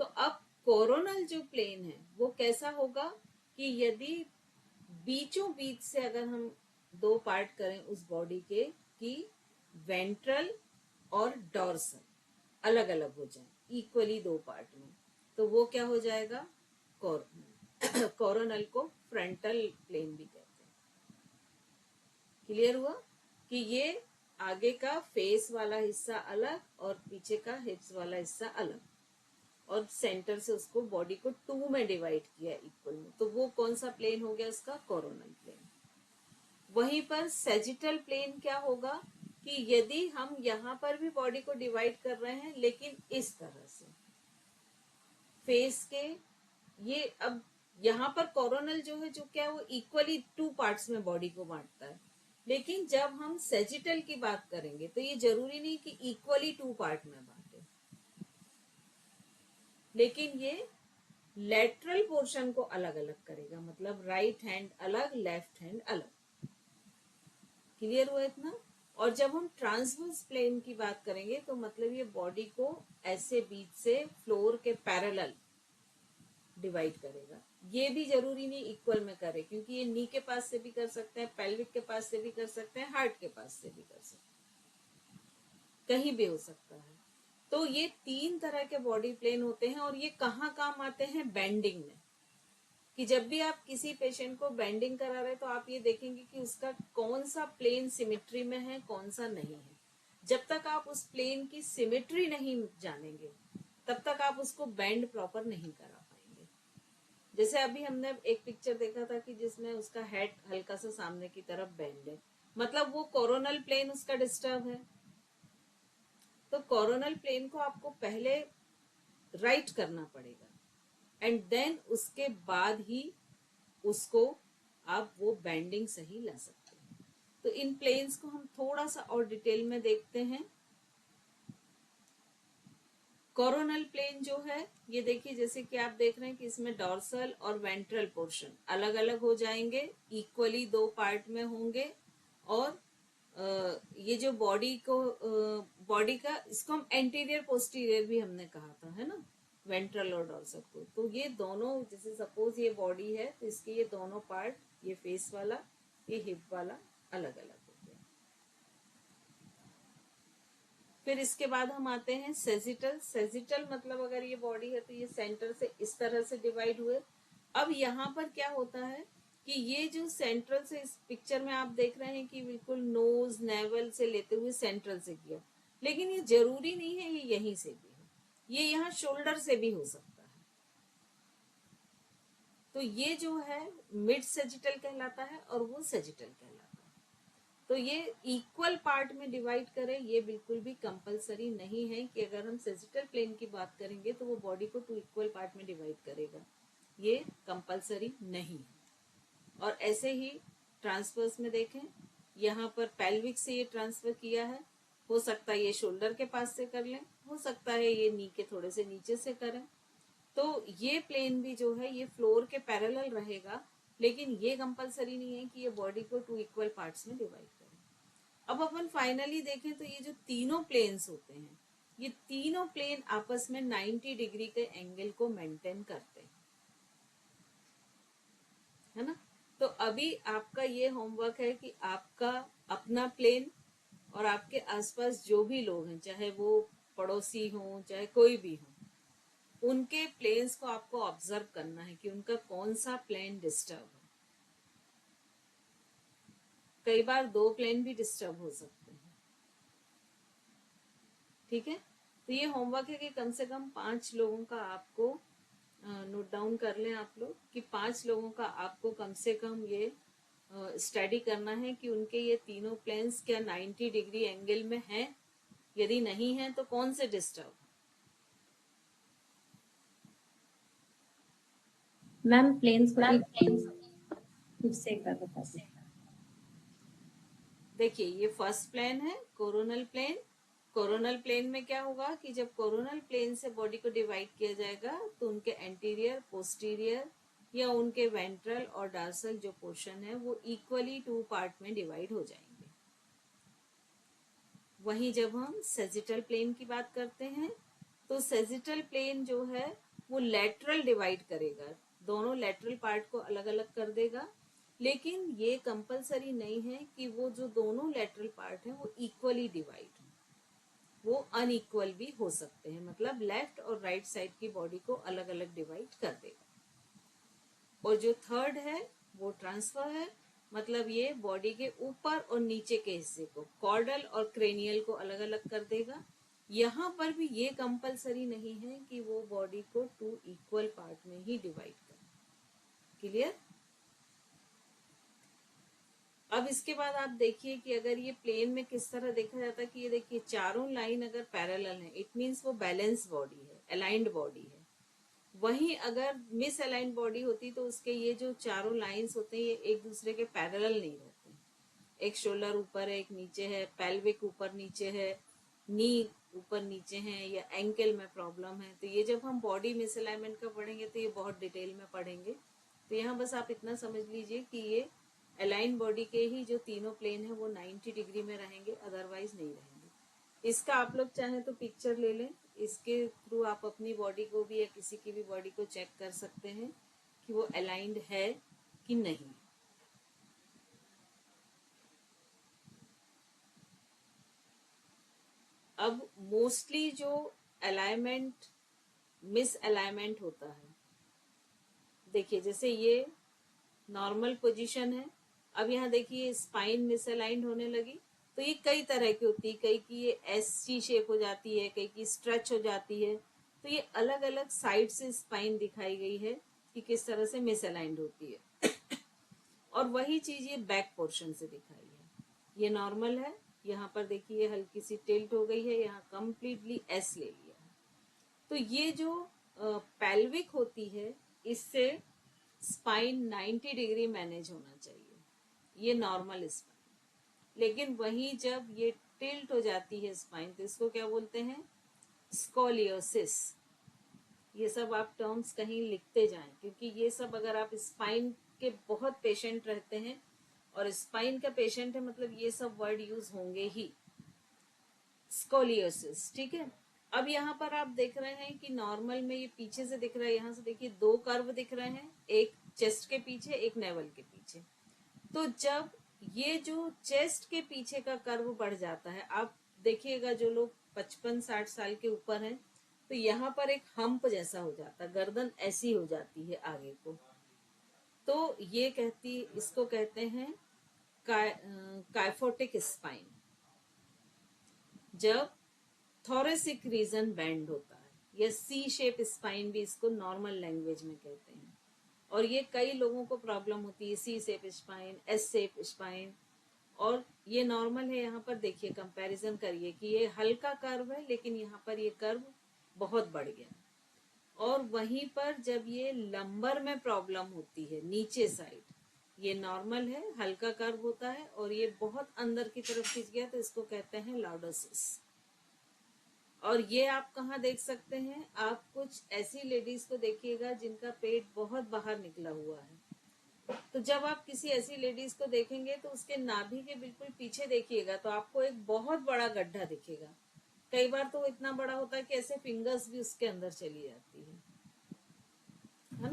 तो अब कोरोनल जो प्लेन है वो कैसा होगा कि यदि बीचों बीच से अगर हम दो पार्ट करें उस बॉडी के कि वेंट्रल और डॉर्सल अलग अलग हो जाए इक्वली दो पार्ट में, तो वो क्या हो जाएगा कोरोनल। कोरोनल को फ्रंटल प्लेन भी कहते हैं। क्लियर हुआ कि ये आगे का फेस वाला हिस्सा अलग और पीछे का हिप्स वाला हिस्सा अलग, और सेंटर से उसको बॉडी को टू में डिवाइड किया इक्वल में, तो वो कौन सा प्लेन हो गया उसका कोरोनल प्लेन। वहीं पर सेजिटल प्लेन क्या होगा कि यदि हम यहाँ पर भी बॉडी को डिवाइड कर रहे हैं लेकिन इस तरह से फेस के, ये अब यहाँ पर कोरोनल जो है जो क्या है वो इक्वली टू पार्ट्स में बॉडी को बांटता है, लेकिन जब हम सेजिटल की बात करेंगे तो ये जरूरी नहीं कि इक्वली टू पार्ट में बांटे, लेकिन ये लेटरल पोर्शन को अलग अलग करेगा, मतलब राइट हैंड अलग लेफ्ट हैंड अलग। क्लियर हुआ इतना। और जब हम ट्रांसवर्स प्लेन की बात करेंगे तो मतलब ये बॉडी को ऐसे बीच से फ्लोर के पैरेलल डिवाइड करेगा। ये भी जरूरी नहीं इक्वल में करे, क्योंकि ये नी के पास से भी कर सकते हैं, पेल्विक के पास से भी कर सकते हैं, हार्ट के पास से भी कर सकते हैं, कहीं भी हो सकता है। तो ये तीन तरह के बॉडी प्लेन होते हैं और ये कहाँ काम आते हैं, बेंडिंग में। कि जब भी आप किसी पेशेंट को बेंडिंग करा रहे तो आप ये देखेंगे कि उसका कौन सा प्लेन सिमेट्री में है, कौन सा नहीं है। जब तक आप उस प्लेन की सिमेट्री नहीं जानेंगे तब तक आप उसको बेंड प्रॉपर नहीं करा पाएंगे। जैसे अभी हमने एक पिक्चर देखा था कि जिसमें उसका हेड हल्का सा सामने की तरफ बेंड है, मतलब वो कोरोनल प्लेन उसका डिस्टर्ब है। तो कोरोनल प्लेन को आपको पहले राइट करना पड़ेगा एंड देन उसके बाद ही उसको आप वो बेंडिंग सही ला सकते हैं। तो इन प्लेन्स को हम थोड़ा सा और डिटेल में देखते हैं। कोरोनल प्लेन जो है ये देखिए, जैसे कि आप देख रहे हैं कि इसमें डॉर्सल और वेंट्रल पोर्शन अलग अलग हो जाएंगे, इक्वली दो पार्ट में होंगे। और ये जो बॉडी को बॉडी का, इसको हम एंटीरियर पोस्टीरियर भी हमने कहा था, है ना, वेंट्रल और डॉर्सल को। तो ये दोनों, जैसे सपोज ये बॉडी है तो इसके ये दोनों पार्ट, ये फेस वाला, ये हिप वाला अलग अलग हो गया। फिर इसके बाद हम आते हैं सेजिटल। सेजिटल मतलब अगर ये बॉडी है तो ये सेंटर से इस तरह से डिवाइड हुए। अब यहाँ पर क्या होता है कि ये जो सेंट्रल से, इस पिक्चर में आप देख रहे हैं कि बिल्कुल नोज नेवल से लेते हुए सेंट्रल से किया, लेकिन ये जरूरी नहीं है ये यहीं से भी हो, ये यहाँ शोल्डर से भी हो सकता है। तो ये जो है मिड सेजिटल कहलाता है और वो सेजिटल कहलाता है। तो ये इक्वल पार्ट में डिवाइड करें ये बिल्कुल भी कंपलसरी नहीं है कि अगर हम सेजिटल प्लेन की बात करेंगे तो वो बॉडी को टू इक्वल पार्ट में डिवाइड करेगा, ये कंपलसरी नहीं है। और ऐसे ही ट्रांसफर्स में देखें, यहाँ पर पेल्विक से ये ट्रांसफर किया है, हो सकता है ये शोल्डर के पास से कर लें, हो सकता है ये नी के थोड़े से नीचे से करें। तो ये प्लेन भी जो है ये फ्लोर के पैरेलल रहेगा, लेकिन ये कंपलसरी नहीं है कि ये बॉडी को टू इक्वल पार्ट्स में डिवाइड करें। अब अपन फाइनली देखें तो ये जो तीनों प्लेन्स होते हैं, ये तीनों प्लेन आपस में 90 डिग्री के एंगल को मेंटेन करते हैं, है ना। तो अभी आपका ये होमवर्क है कि आपका अपना प्लेन और आपके आसपास जो भी लोग हैं, चाहे वो पड़ोसी हों चाहे कोई भी हो, उनके प्लेन्स को आपको ऑब्जर्व करना है कि उनका कौन सा प्लेन डिस्टर्ब है। कई बार दो प्लेन भी डिस्टर्ब हो सकते हैं, ठीक है। तो ये होमवर्क है कि कम से कम 5 लोगों का आपको नोट डाउन कर लें आप लोग कि 5 लोगों का आपको कम से कम ये स्टडी करना है कि उनके ये तीनों प्लेन्स क्या 90 डिग्री एंगल में हैं, यदि नहीं है तो कौन से डिस्टर्ब। मैम प्लेन्स को फिर से एक बार बता दीजिए। देखिए ये फर्स्ट प्लेन है कोरोनल प्लेन। कोरोनल प्लेन में क्या होगा कि जब कोरोनल प्लेन से बॉडी को डिवाइड किया जाएगा तो उनके एंटीरियर पोस्टीरियर या उनके वेंट्रल और डॉर्सल जो पोर्शन है वो इक्वली टू पार्ट में डिवाइड हो जाएंगे। वहीं जब हम सेजिटल प्लेन की बात करते हैं तो सेजिटल प्लेन जो है वो लेटरल डिवाइड करेगा, दोनों लेटरल पार्ट को अलग अलग कर देगा, लेकिन ये कंपलसरी नहीं है कि वो जो दोनों लेटरल पार्ट हैं वो इक्वली डिवाइड हो, वो अनइक्वल भी हो सकते हैं, मतलब लेफ्ट और राइट साइड की बॉडी को अलग अलग डिवाइड कर देगा। और जो थर्ड है वो ट्रांसफर है, मतलब ये बॉडी के ऊपर और नीचे के हिस्से को, कॉर्डल और क्रेनियल को अलग अलग कर देगा। यहाँ पर भी ये कंपलसरी नहीं है कि वो बॉडी को 2 इक्वल पार्ट में ही डिवाइड करे। क्लियर? अब इसके बाद आप देखिए कि अगर ये प्लेन में किस तरह देखा जाता है कि ये देखिए चारों लाइन अगर पैरेलल है, इट मीन्स वो बैलेंस बॉडी है, अलाइंड बॉडी है। वहीं अगर मिस अलाइंड बॉडी होती तो उसके ये जो चारों लाइंस होते हैं ये एक दूसरे के पैरेलल नहीं रहते। एक शोल्डर ऊपर है, एक नीचे है, पेल्विक ऊपर नीचे है, नी ऊपर नीचे है, या एंकल में प्रॉब्लम है। तो ये जब हम बॉडी मिस अलाइनमेंट का पढ़ेंगे तो ये बहुत डिटेल में पढ़ेंगे। तो यहाँ बस आप इतना समझ लीजिए कि ये अलाइन बॉडी के ही जो तीनों प्लेन है वो 90 डिग्री में रहेंगे, अदरवाइज नहीं रहेंगे। इसका आप लोग चाहें तो पिक्चर ले लें, इसके थ्रू आप अपनी बॉडी को भी या किसी की भी बॉडी को चेक कर सकते हैं कि वो अलाइंड है कि नहीं। अब मोस्टली जो अलाइनमेंट मिस अलाइनमेंट होता है, देखिए जैसे ये नॉर्मल पोजीशन है, अब यहाँ देखिए स्पाइन मिसअलाइंड होने लगी, तो ये कई तरह की होती है, कई की ये एस-सी शेप हो जाती है, कई की स्ट्रेच हो जाती है। तो ये अलग अलग साइड से स्पाइन दिखाई गई है कि किस तरह से मिसअलाइंड होती है। और वही चीज ये बैक पोर्शन से दिखाई है। ये नॉर्मल है, यहाँ पर देखिए हल्की सी टिल्ट हो गई है, यहाँ कंप्लीटली एस ले लिया है। तो ये जो पेल्विक होती है इससे स्पाइन 90 डिग्री मैनेज होना चाहिए, ये नॉर्मल स्पाइन। लेकिन वहीं जब ये टिल्ट हो जाती है स्पाइन तो इसको क्या बोलते हैं? स्कोलियोसिस। ये सब आप टर्म्स कहीं लिखते जाएं, क्योंकि ये सब अगर आप स्पाइन के बहुत पेशेंट रहते हैं और स्पाइन का पेशेंट है मतलब ये सब वर्ड यूज होंगे ही। स्कोलियोसिस, ठीक है। अब यहाँ पर आप देख रहे हैं कि नॉर्मल में ये पीछे से दिख रहा है, यहाँ से देखिए 2 कर्व दिख रहे हैं, एक चेस्ट के पीछे, एक नेवल के पीछे। तो जब ये जो चेस्ट के पीछे का कर्व बढ़ जाता है, आप देखिएगा जो लोग 55-60 साल के ऊपर हैं तो यहाँ पर एक हम्प जैसा हो जाता है, गर्दन ऐसी हो जाती है आगे को। तो ये इसको कहते हैं काइफोटिक स्पाइन। जब थोरेसिक रीजन बेंड होता है, या सी शेप स्पाइन भी इसको नॉर्मल लैंग्वेज में कहते हैं। और ये कई लोगों को प्रॉब्लम होती है, C shape spine, S shape spine, और ये नॉर्मल है। यहाँ पर देखिए कंपैरिजन करिए कि ये हल्का कर्व है लेकिन यहाँ पर ये कर्व बहुत बढ़ गया। और वहीं पर जब ये लंबर में प्रॉब्लम होती है, नीचे साइड, ये नॉर्मल है, हल्का कर्व होता है, और ये बहुत अंदर की तरफ खिंच गया तो इसको कहते हैं लॉर्डोसिस। और ये आप कहाँ देख सकते हैं? आप कुछ ऐसी लेडीज को देखिएगा जिनका पेट बहुत बाहर निकला हुआ है। तो जब आप किसी ऐसी लेडीज को देखेंगे तो उसके नाभि के बिल्कुल पीछे देखिएगा तो आपको एक बहुत बड़ा गड्ढा दिखेगा। कई बार तो इतना बड़ा होता है कि ऐसे फिंगर्स भी उसके अंदर चली जाती है ना।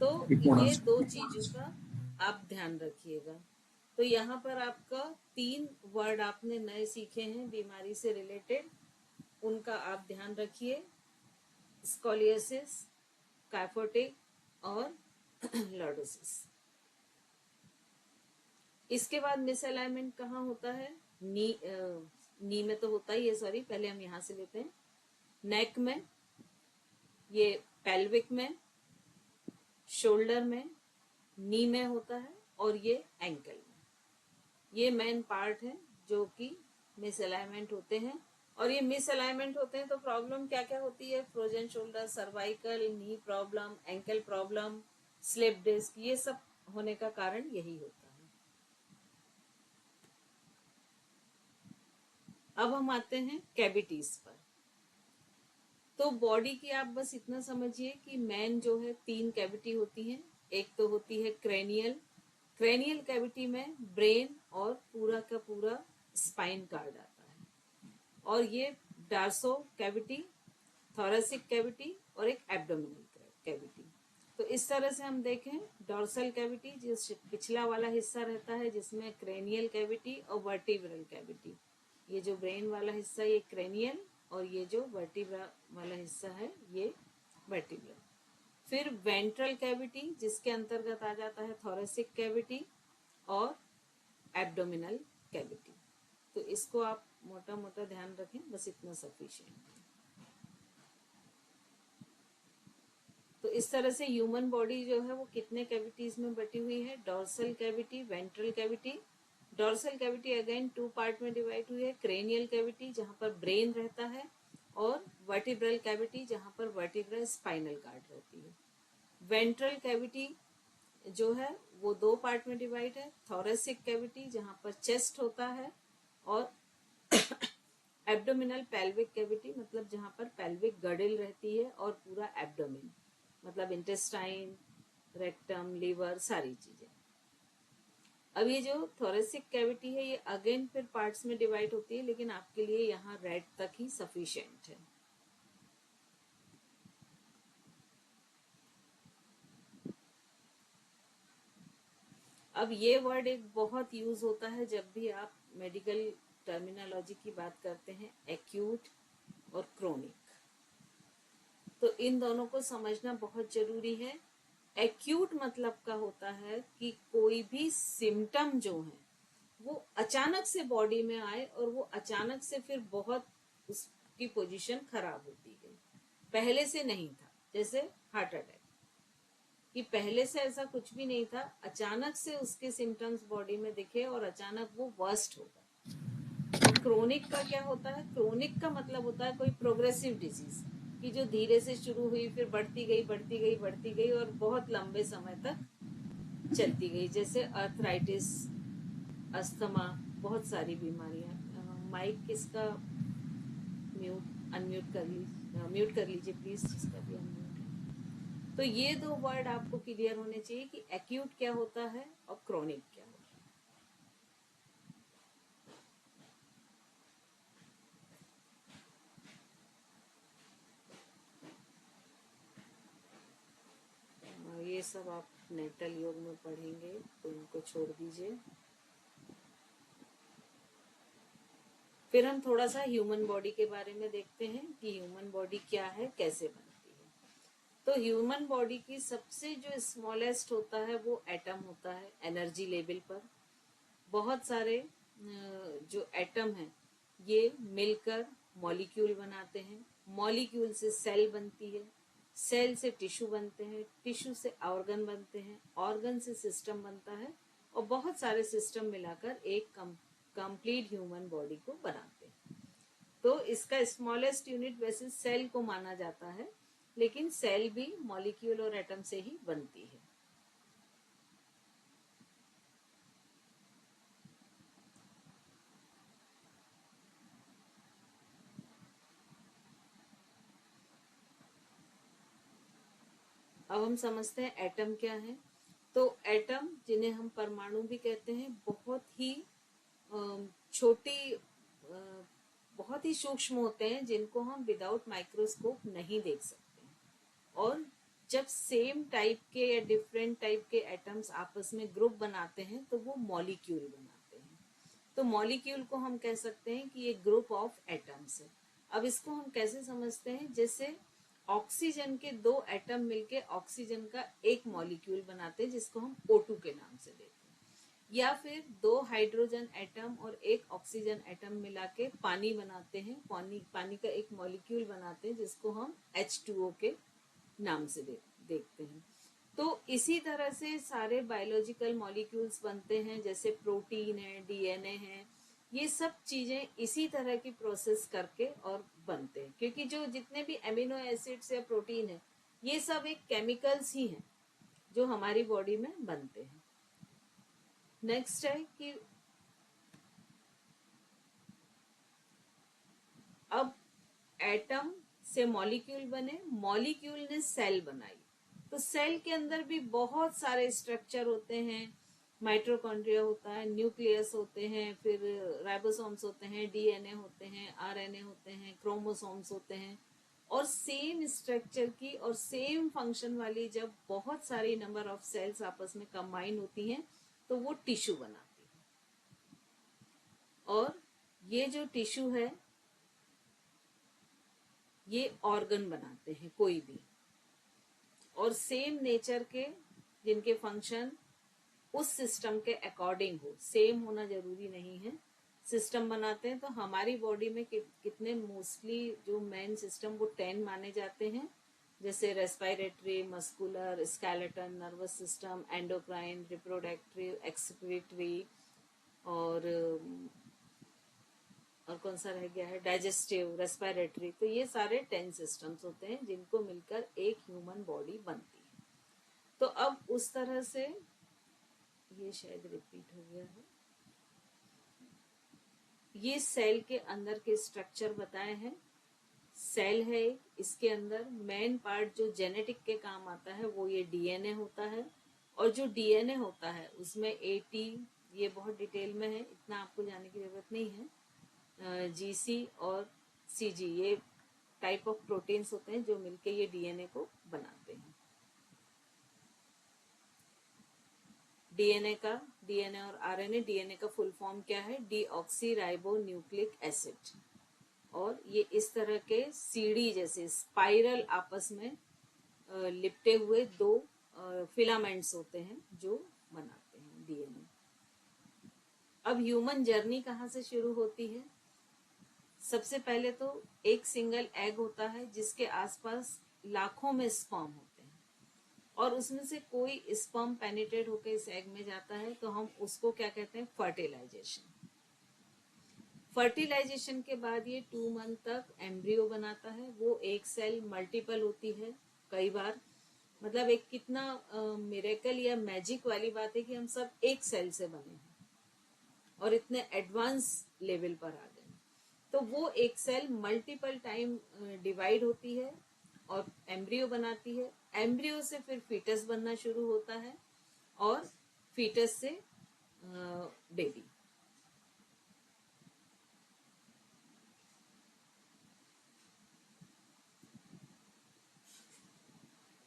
तो ये 2 चीजों का आप ध्यान रखिएगा। तो यहाँ पर आपका 3 वर्ड आपने नए सीखे हैं बीमारी से रिलेटेड, उनका आप ध्यान रखिए, स्कोलियोसिस, काइफोटिक और लॉर्डोसिस। इसके बाद मिसअलाइनमेंट कहाँ होता है? नी में तो होता ही है, सॉरी पहले हम यहाँ से लेते हैं। नेक में, ये पेल्विक में, शोल्डर में, नी में होता है, और ये एंकल में। ये मेन पार्ट है जो कि मिसअलाइनमेंट होते हैं। और ये मिसअलाइनमेंट होते हैं तो प्रॉब्लम क्या क्या होती है? Frozen shoulder, cervical, knee problem, ankle problem, slip disc, ये सब होने का कारण यही होता है। अब हम आते हैं कैविटीज पर। तो बॉडी की आप बस इतना समझिए कि मेन जो है 3 कैविटी होती हैं। एक तो होती है क्रेनियल कैविटी में ब्रेन और पूरा का पूरा स्पाइन कार्ड आता है। और ये डार्सो कैविटी, थोरेसिक कैविटी और एक एब्डोमिनल कैविटी। तो इस तरह से हम देखें, डॉर्सल कैविटी जिस पिछला वाला हिस्सा रहता है जिसमें क्रेनियल कैविटी और वर्टिब्रल कैविटी, ये जो ब्रेन वाला हिस्सा ये क्रेनियल और ये जो वर्टिब्रा वाला हिस्सा है ये वर्टिब्रल। फिर वेंट्रल कैविटी जिसके अंतर्गत आ जाता है थोरेसिक कैविटी और एब्डोमिनल कैविटी। तो इसको आप मोटा मोटा ध्यान रखें, बस इतना सफिशिएंट है। तो इस तरह से ह्यूमन बॉडी जो है वो कितने कैविटीज में बटी हुई है, dorsal cavity, ventral cavity. Dorsal cavity again 2 part में डिवाइड हुई है, क्रेनियल कैविटी जहाँ पर ब्रेन रहता है और वर्टिब्रल कैविटी जहाँ पर वर्टिब्रल स्पाइनल कार्ड रहती है। वेंट्रल कैविटी जो है वो 2 पार्ट में डिवाइड है, थोरेसिक कैविटी जहाँ पर चेस्ट होता है और एब्डोमिनल पेल्विक कैविटी मतलब जहाँ पर पेल्विक गडिल रहती है और पूरा एब्डोमिन मतलब इंटेस्टाइन, रेक्टम, लीवर, सारी चीजें। अब ये जो थोरेसिक कैविटी है ये अगेन फिर पार्ट्स में डिवाइड होती है, लेकिन आपके लिए यहाँ रेड तक ही सफिशिएंट है। अब ये वर्ड एक बहुत यूज होता है जब भी आप मेडिकल टर्मिनोलॉजी की बात करते हैं, एक्यूट और क्रोनिक। तो इन दोनों को समझना बहुत जरूरी है। एक्यूट मतलब का होता है कि कोई भी सिम्टम जो है वो अचानक से बॉडी में आए और वो अचानक से फिर बहुत उसकी पोजीशन खराब होती गई, पहले से नहीं था। जैसे हार्ट अटैक कि पहले से ऐसा कुछ भी नहीं था, अचानक से उसके सिम्टम्स बॉडी में दिखे और अचानक वो वर्स्ट होगा। और क्रोनिक का क्या होता है, क्रोनिक का मतलब होता है कोई प्रोग्रेसिव डिजीज कि जो धीरे से शुरू हुई फिर बढ़ती गई बढ़ती गई बढ़ती गई और बहुत लंबे समय तक चलती गई, जैसे अर्थराइटिस, अस्थमा, बहुत सारी बीमारियां। माइक किसका अनम्यूट कर लीजिए प्लीज, जिसका भी अनम्यूट है। तो ये 2 वर्ड आपको क्लियर होने चाहिए कि एक्यूट क्या होता है और क्रोनिक क्या होता है। ये सब आप नेटल योग में पढ़ेंगे तो इनको छोड़ दीजिए। फिर हम थोड़ा सा ह्यूमन बॉडी के बारे में देखते हैं कि ह्यूमन बॉडी क्या है, कैसे बनती है। तो ह्यूमन बॉडी की सबसे जो स्मॉलेस्ट होता है वो एटम होता है एनर्जी लेवल पर। बहुत सारे जो एटम हैं ये मिलकर मॉलिक्यूल बनाते हैं, मॉलिक्यूल से सेल बनती है, सेल से टिश्यू बनते हैं, टिश्यू से ऑर्गन बनते हैं, ऑर्गन से सिस्टम बनता है और बहुत सारे सिस्टम मिलाकर एक कंप्लीट ह्यूमन बॉडी को बनाते हैं। तो इसका स्मॉलेस्ट यूनिट वैसे सेल को माना जाता है, लेकिन सेल भी मॉलिक्यूल और एटम से ही बनती है। अब हम समझते हैं एटम क्या है। तो एटम, जिन्हें हम परमाणु भी कहते हैं, बहुत ही छोटी, बहुत ही सूक्ष्म होते हैं जिनको हम विदाउट माइक्रोस्कोप नहीं देख सकते। और जब सेम टाइप के या डिफरेंट टाइप के एटम्स आपस में ग्रुप बनाते हैं तो वो मॉलिक्यूल बनाते हैं। तो मॉलिक्यूल को हम कह सकते हैं कि ये ग्रुप ऑफ एटम्स है। अब इसको हम कैसे समझते हैं, जैसे ऑक्सीजन के 2 एटम मिलके ऑक्सीजन का एक मॉलिक्यूल बनाते हैं जिसको हम O2 के नाम से देते हैं, या फिर 2 हाइड्रोजन एटम और एक ऑक्सीजन एटम मिला के पानी बनाते हैं, पानी का एक मॉलिक्यूल बनाते हैं जिसको हम H2O के नाम से देखते हैं। तो इसी तरह से सारे बायोलॉजिकल मॉलिक्यूल्स बनते हैं, जैसे प्रोटीन है, डीएनए है, ये सब चीजें इसी तरह की प्रोसेस करके और बनते हैं, क्योंकि जो जितने भी एमिनो एसिड्स या प्रोटीन है ये सब एक केमिकल्स ही हैं जो हमारी बॉडी में बनते हैं। नेक्स्ट है कि अब एटम से मॉलिक्यूल बने, मॉलिक्यूल ने सेल बनाई, तो सेल के अंदर भी बहुत सारे स्ट्रक्चर होते हैं, माइटोकॉन्ड्रिया होता है, न्यूक्लियस होते हैं, फिर राइबोसोम्स होते हैं, डीएनए होते हैं, आरएनए होते हैं, क्रोमोसोम्स होते हैं। और सेम स्ट्रक्चर की और सेम फंक्शन वाली जब बहुत सारी नंबर ऑफ सेल्स आपस में कंबाइन होती हैं तो वो टिश्यू बनाती है। और ये जो टिश्यू है ये ऑर्गन बनाते हैं कोई भी, और सेम नेचर के जिनके फंक्शन उस सिस्टम के अकॉर्डिंग हो, सेम होना जरूरी नहीं है, सिस्टम बनाते हैं। तो हमारी बॉडी में कितने मोस्टली जो मेन सिस्टम वो 10 माने जाते हैं, जैसे respiratory, muscular, skeleton, nervous system, endocrine, reproductive, excretory, और कौन सा रह गया है, डाइजेस्टिव, रेस्पिरेटरी। तो ये सारे 10 सिस्टम्स होते हैं जिनको मिलकर एक ह्यूमन बॉडी बनती है। तो अब उस तरह से ये शायद रिपीट हो गया है, ये सेल के अंदर के स्ट्रक्चर बताए हैं। सेल है, इसके अंदर मेन पार्ट जो जेनेटिक के काम आता है वो ये डीएनए होता है। और जो डीएनए होता है उसमें एटी, ये बहुत डिटेल में है, इतना आपको जाने की जरूरत नहीं है, जीसी और सीजी, ये टाइप ऑफ प्रोटीन्स होते हैं जो मिलके ये डीएनए को बनाते हैं। डीएनए और आरएनए, डीएनए का फुल फॉर्म क्या है, डीऑक्सी राइबो न्यूक्लिक एसिड। और ये इस तरह के सीढ़ी जैसे स्पाइरल आपस में लिपटे हुए दो फिलामेंट्स होते हैं जो बनाते हैं डीएनए। अब ह्यूमन जर्नी कहाँ से शुरू होती है? सबसे पहले तो एक सिंगल एग होता है जिसके आसपास लाखों में स्पर्म होते हैं, और उसमें से कोई स्पर्म पेनिट्रेट होकर इस एग में जाता है तो हम उसको क्या कहते हैं, फर्टिलाइजेशन। फर्टिलाइजेशन के बाद ये 2 मंथ तक एम्ब्रियो बनाता है। वो एक सेल मल्टीपल होती है कई बार, मतलब एक कितना मिरेकल या मैजिक वाली बात है कि हम सब एक सेल से बने हैं और इतने एडवांस लेवल पर आ गए। तो वो एक सेल मल्टीपल टाइम डिवाइड होती है और एम्ब्रियो बनाती है। एम्ब्रियो से फिर फीटस बनना शुरू होता है और फीटस से बेबी।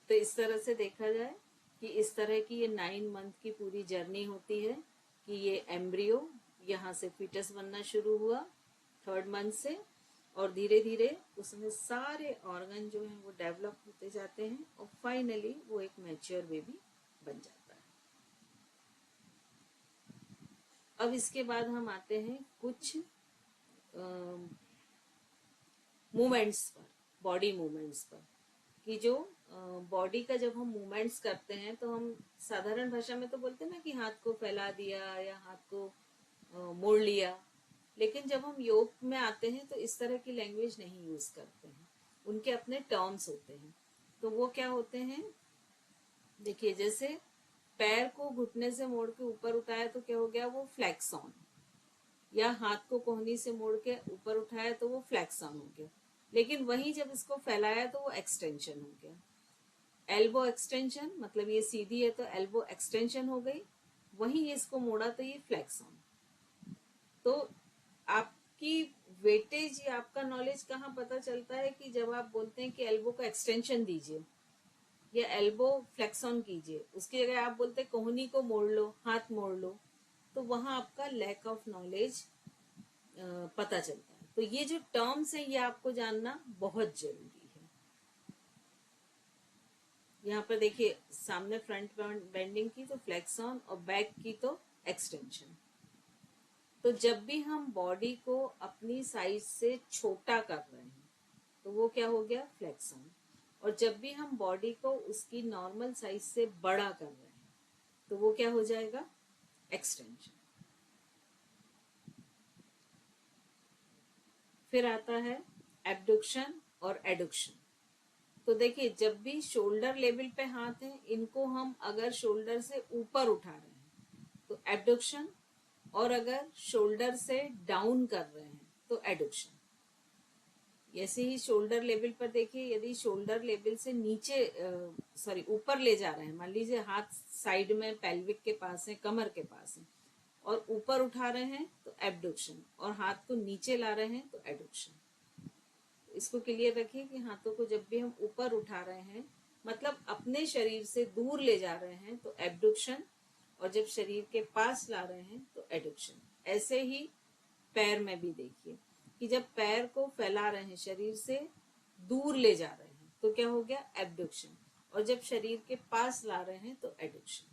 तो इस तरह से देखा जाए कि इस तरह की ये 9 मंथ की पूरी जर्नी होती है कि ये एम्ब्रियो यहाँ से फीटस बनना शुरू हुआ 3rd मंथ से, और धीरे धीरे उसमें सारे ऑर्गन जो हैं वो डेवलप होते जाते हैं और फाइनली वो एक मैच्योर बेबी बन जाता है। अब इसके बाद हम आते हैं कुछ मूवमेंट्स पर, बॉडी मूवमेंट्स पर, कि जो बॉडी का जब हम मूवमेंट्स करते हैं तो हम साधारण भाषा में तो बोलते हैं ना कि हाथ को फैला दिया या हाथ को मोड़ लिया, लेकिन जब हम योग में आते हैं तो इस तरह की लैंग्वेज नहीं यूज करते हैं, उनके अपने टर्म्स होते हैं। तो वो क्या होते हैं, देखिए जैसे पैर को घुटने से मोड़ के ऊपर उठाया तो क्या हो गया, वो फ्लेक्सॉन, या हाथ को कोहनी से मोड़ के ऊपर उठाया तो वो फ्लेक्सॉन हो गया। लेकिन वहीं जब इसको फैलाया तो वो एक्सटेंशन हो गया। एल्बो एक्सटेंशन, मतलब ये सीधी है तो एल्बो एक्सटेंशन हो गई, वहीं इसको मोड़ा तो ये फ्लेक्सॉन। तो आपकी वेटेज या आपका नॉलेज कहाँ पता चलता है कि जब आप बोलते हैं कि एल्बो का एक्सटेंशन दीजिए या एल्बो फ्लेक्सॉन कीजिए, उसकी जगह आप बोलते हैं कोहनी को मोड़ लो, हाथ मोड़ लो, तो वहां आपका लैक ऑफ नॉलेज पता चलता है। तो ये जो टर्म्स हैं ये आपको जानना बहुत जरूरी है। यहाँ पर देखिए सामने फ्रंट बेंडिंग की तो फ्लेक्सॉन और बैक की तो एक्सटेंशन। तो जब भी हम बॉडी को अपनी साइज से छोटा कर रहे हैं तो वो क्या हो गया, फ्लेक्सॉन। और जब भी हम बॉडी को उसकी नॉर्मल साइज से बड़ा कर रहे हैं तो वो क्या हो जाएगा, एक्सटेंशन। फिर आता है एब्डक्शन और एडक्शन। तो देखिए जब भी शोल्डर लेवल पे हाथ है, इनको हम अगर शोल्डर से ऊपर उठा रहे हैं तो एब्डक्शन, और अगर शोल्डर से डाउन कर रहे हैं तो एडक्शन। ऐसे ही शोल्डर लेवल पर देखिए, यदि शोल्डर लेवल से नीचे ऊपर ले जा रहे हैं, मान लीजिए हाथ साइड में पेल्विक के पास है, कमर के पास है, और ऊपर उठा रहे हैं तो एब्डक्शन, और हाथ को नीचे ला रहे हैं तो एडक्शन। इसको क्लियर रखिए कि हाथों को जब भी हम ऊपर उठा रहे हैं मतलब अपने शरीर से दूर ले जा रहे हैं तो एब्डक्शन, और जब शरीर के पास ला रहे हैं तो एडक्शन। ऐसे ही पैर में भी देखिए कि जब पैर को फैला रहे हैं, शरीर से दूर ले जा रहे हैं तो क्या हो गया, एब्डक्शन, और जब शरीर के पास ला रहे हैं तो एडक्शन।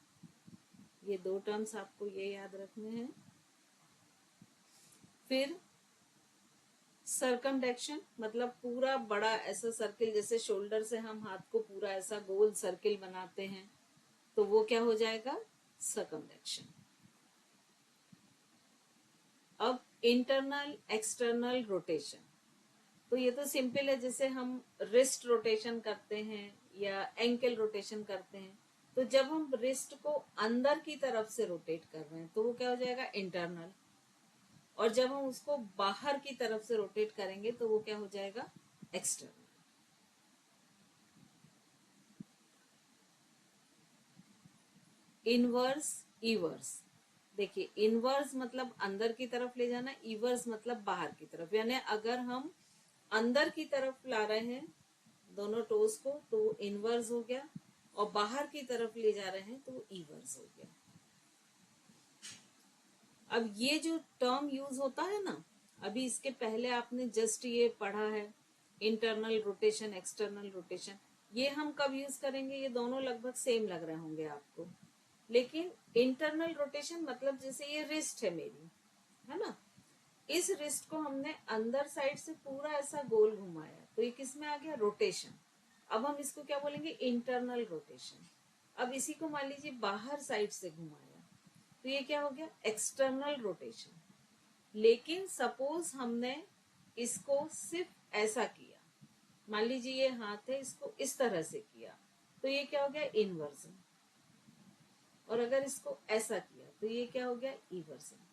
ये 2 टर्म्स आपको ये याद रखने हैं। फिर सर्कमडक्शन, मतलब पूरा बड़ा ऐसा सर्किल, जैसे शोल्डर से हम हाथ को पूरा ऐसा गोल सर्किल बनाते हैं तो वो क्या हो जाएगा, सर्कमडक्शन। अब इंटरनल एक्सटर्नल रोटेशन, तो ये तो सिंपल है, जैसे हम रिस्ट रोटेशन करते हैं या एंकल रोटेशन करते हैं, तो जब हम रिस्ट को अंदर की तरफ से रोटेट कर रहे हैं तो वो क्या हो जाएगा, इंटरनल, और जब हम उसको बाहर की तरफ से रोटेट करेंगे तो वो क्या हो जाएगा, एक्सटर्नल। इनवर्स इवर्स, देखिए इनवर्स मतलब अंदर की तरफ ले जाना, इवर्स मतलब बाहर की तरफ, यानी अगर हम अंदर की तरफ ला रहे हैं दोनों टोस को तो वो इनवर्स हो गया, और बाहर की तरफ ले जा रहे हैं तो वो इवर्स हो गया। अब ये जो टर्म यूज होता है ना, अभी इसके पहले आपने जस्ट ये पढ़ा है, इंटरनल रोटेशन एक्सटर्नल रोटेशन, ये हम कब यूज करेंगे, ये दोनों लगभग सेम लग रहे होंगे आपको, लेकिन इंटरनल रोटेशन मतलब जैसे ये रिस्ट है मेरी, है ना, इस रिस्ट को हमने अंदर साइड से पूरा ऐसा गोल घुमाया तो ये किस में आ गया, रोटेशन। अब हम इसको क्या बोलेंगे, इंटरनल रोटेशन। अब इसी को मान लीजिए बाहर साइड से घुमाया तो ये क्या हो गया, एक्सटर्नल रोटेशन। लेकिन सपोज हमने इसको सिर्फ ऐसा किया, मान लीजिए ये हाथ है, इसको इस तरह से किया तो ये क्या हो गया, इनवर्जन, और अगर इसको ऐसा किया तो ये क्या हो गया, इवर्जन।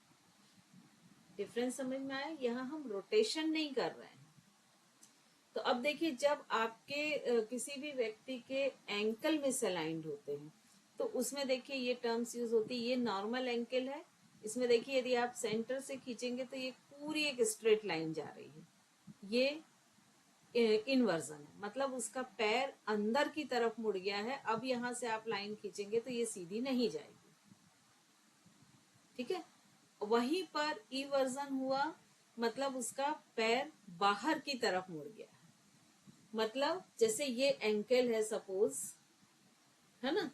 डिफरेंस समझ में आया, यहाँ हम रोटेशन नहीं कर रहे हैं। तो अब देखिए जब आपके किसी भी व्यक्ति के एंकल में सेलाइंड होते हैं तो उसमें देखिए ये टर्म्स यूज होती है, ये नॉर्मल एंकल है, इसमें देखिए यदि आप सेंटर से खींचेंगे तो ये पूरी एक स्ट्रेट लाइन जा रही है, ये इनवर्जन है, मतलब उसका पैर अंदर की तरफ मुड़ गया है। अब यहां से आप लाइन खींचेंगे तो ये सीधी नहीं जाएगी, ठीक है। वहीं पर इवर्जन हुआ मतलब उसका पैर बाहर की तरफ मुड़ गया है, मतलब जैसे ये एंकल है सपोज, है ना,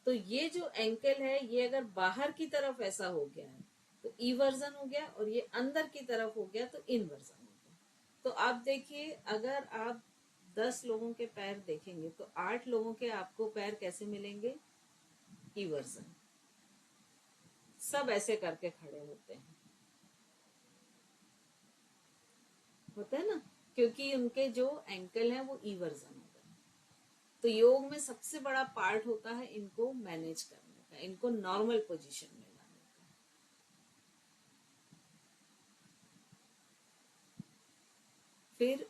तो ये जो एंकल है ये अगर बाहर की तरफ ऐसा हो गया है तो इवर्जन हो गया, और ये अंदर की तरफ हो गया तो इनवर्जन हो गया। तो आप देखिए अगर आप 10 लोगों के पैर देखेंगे तो 8 लोगों के आपको पैर कैसे मिलेंगे, इवर्जन, सब ऐसे करके खड़े होते हैं, होता है ना, क्योंकि उनके जो एंकल है वो इवर्जन हो गए। तो योग में सबसे बड़ा पार्ट होता है इनको मैनेज करने का, इनको नॉर्मल पोजीशन में लाने का। फिर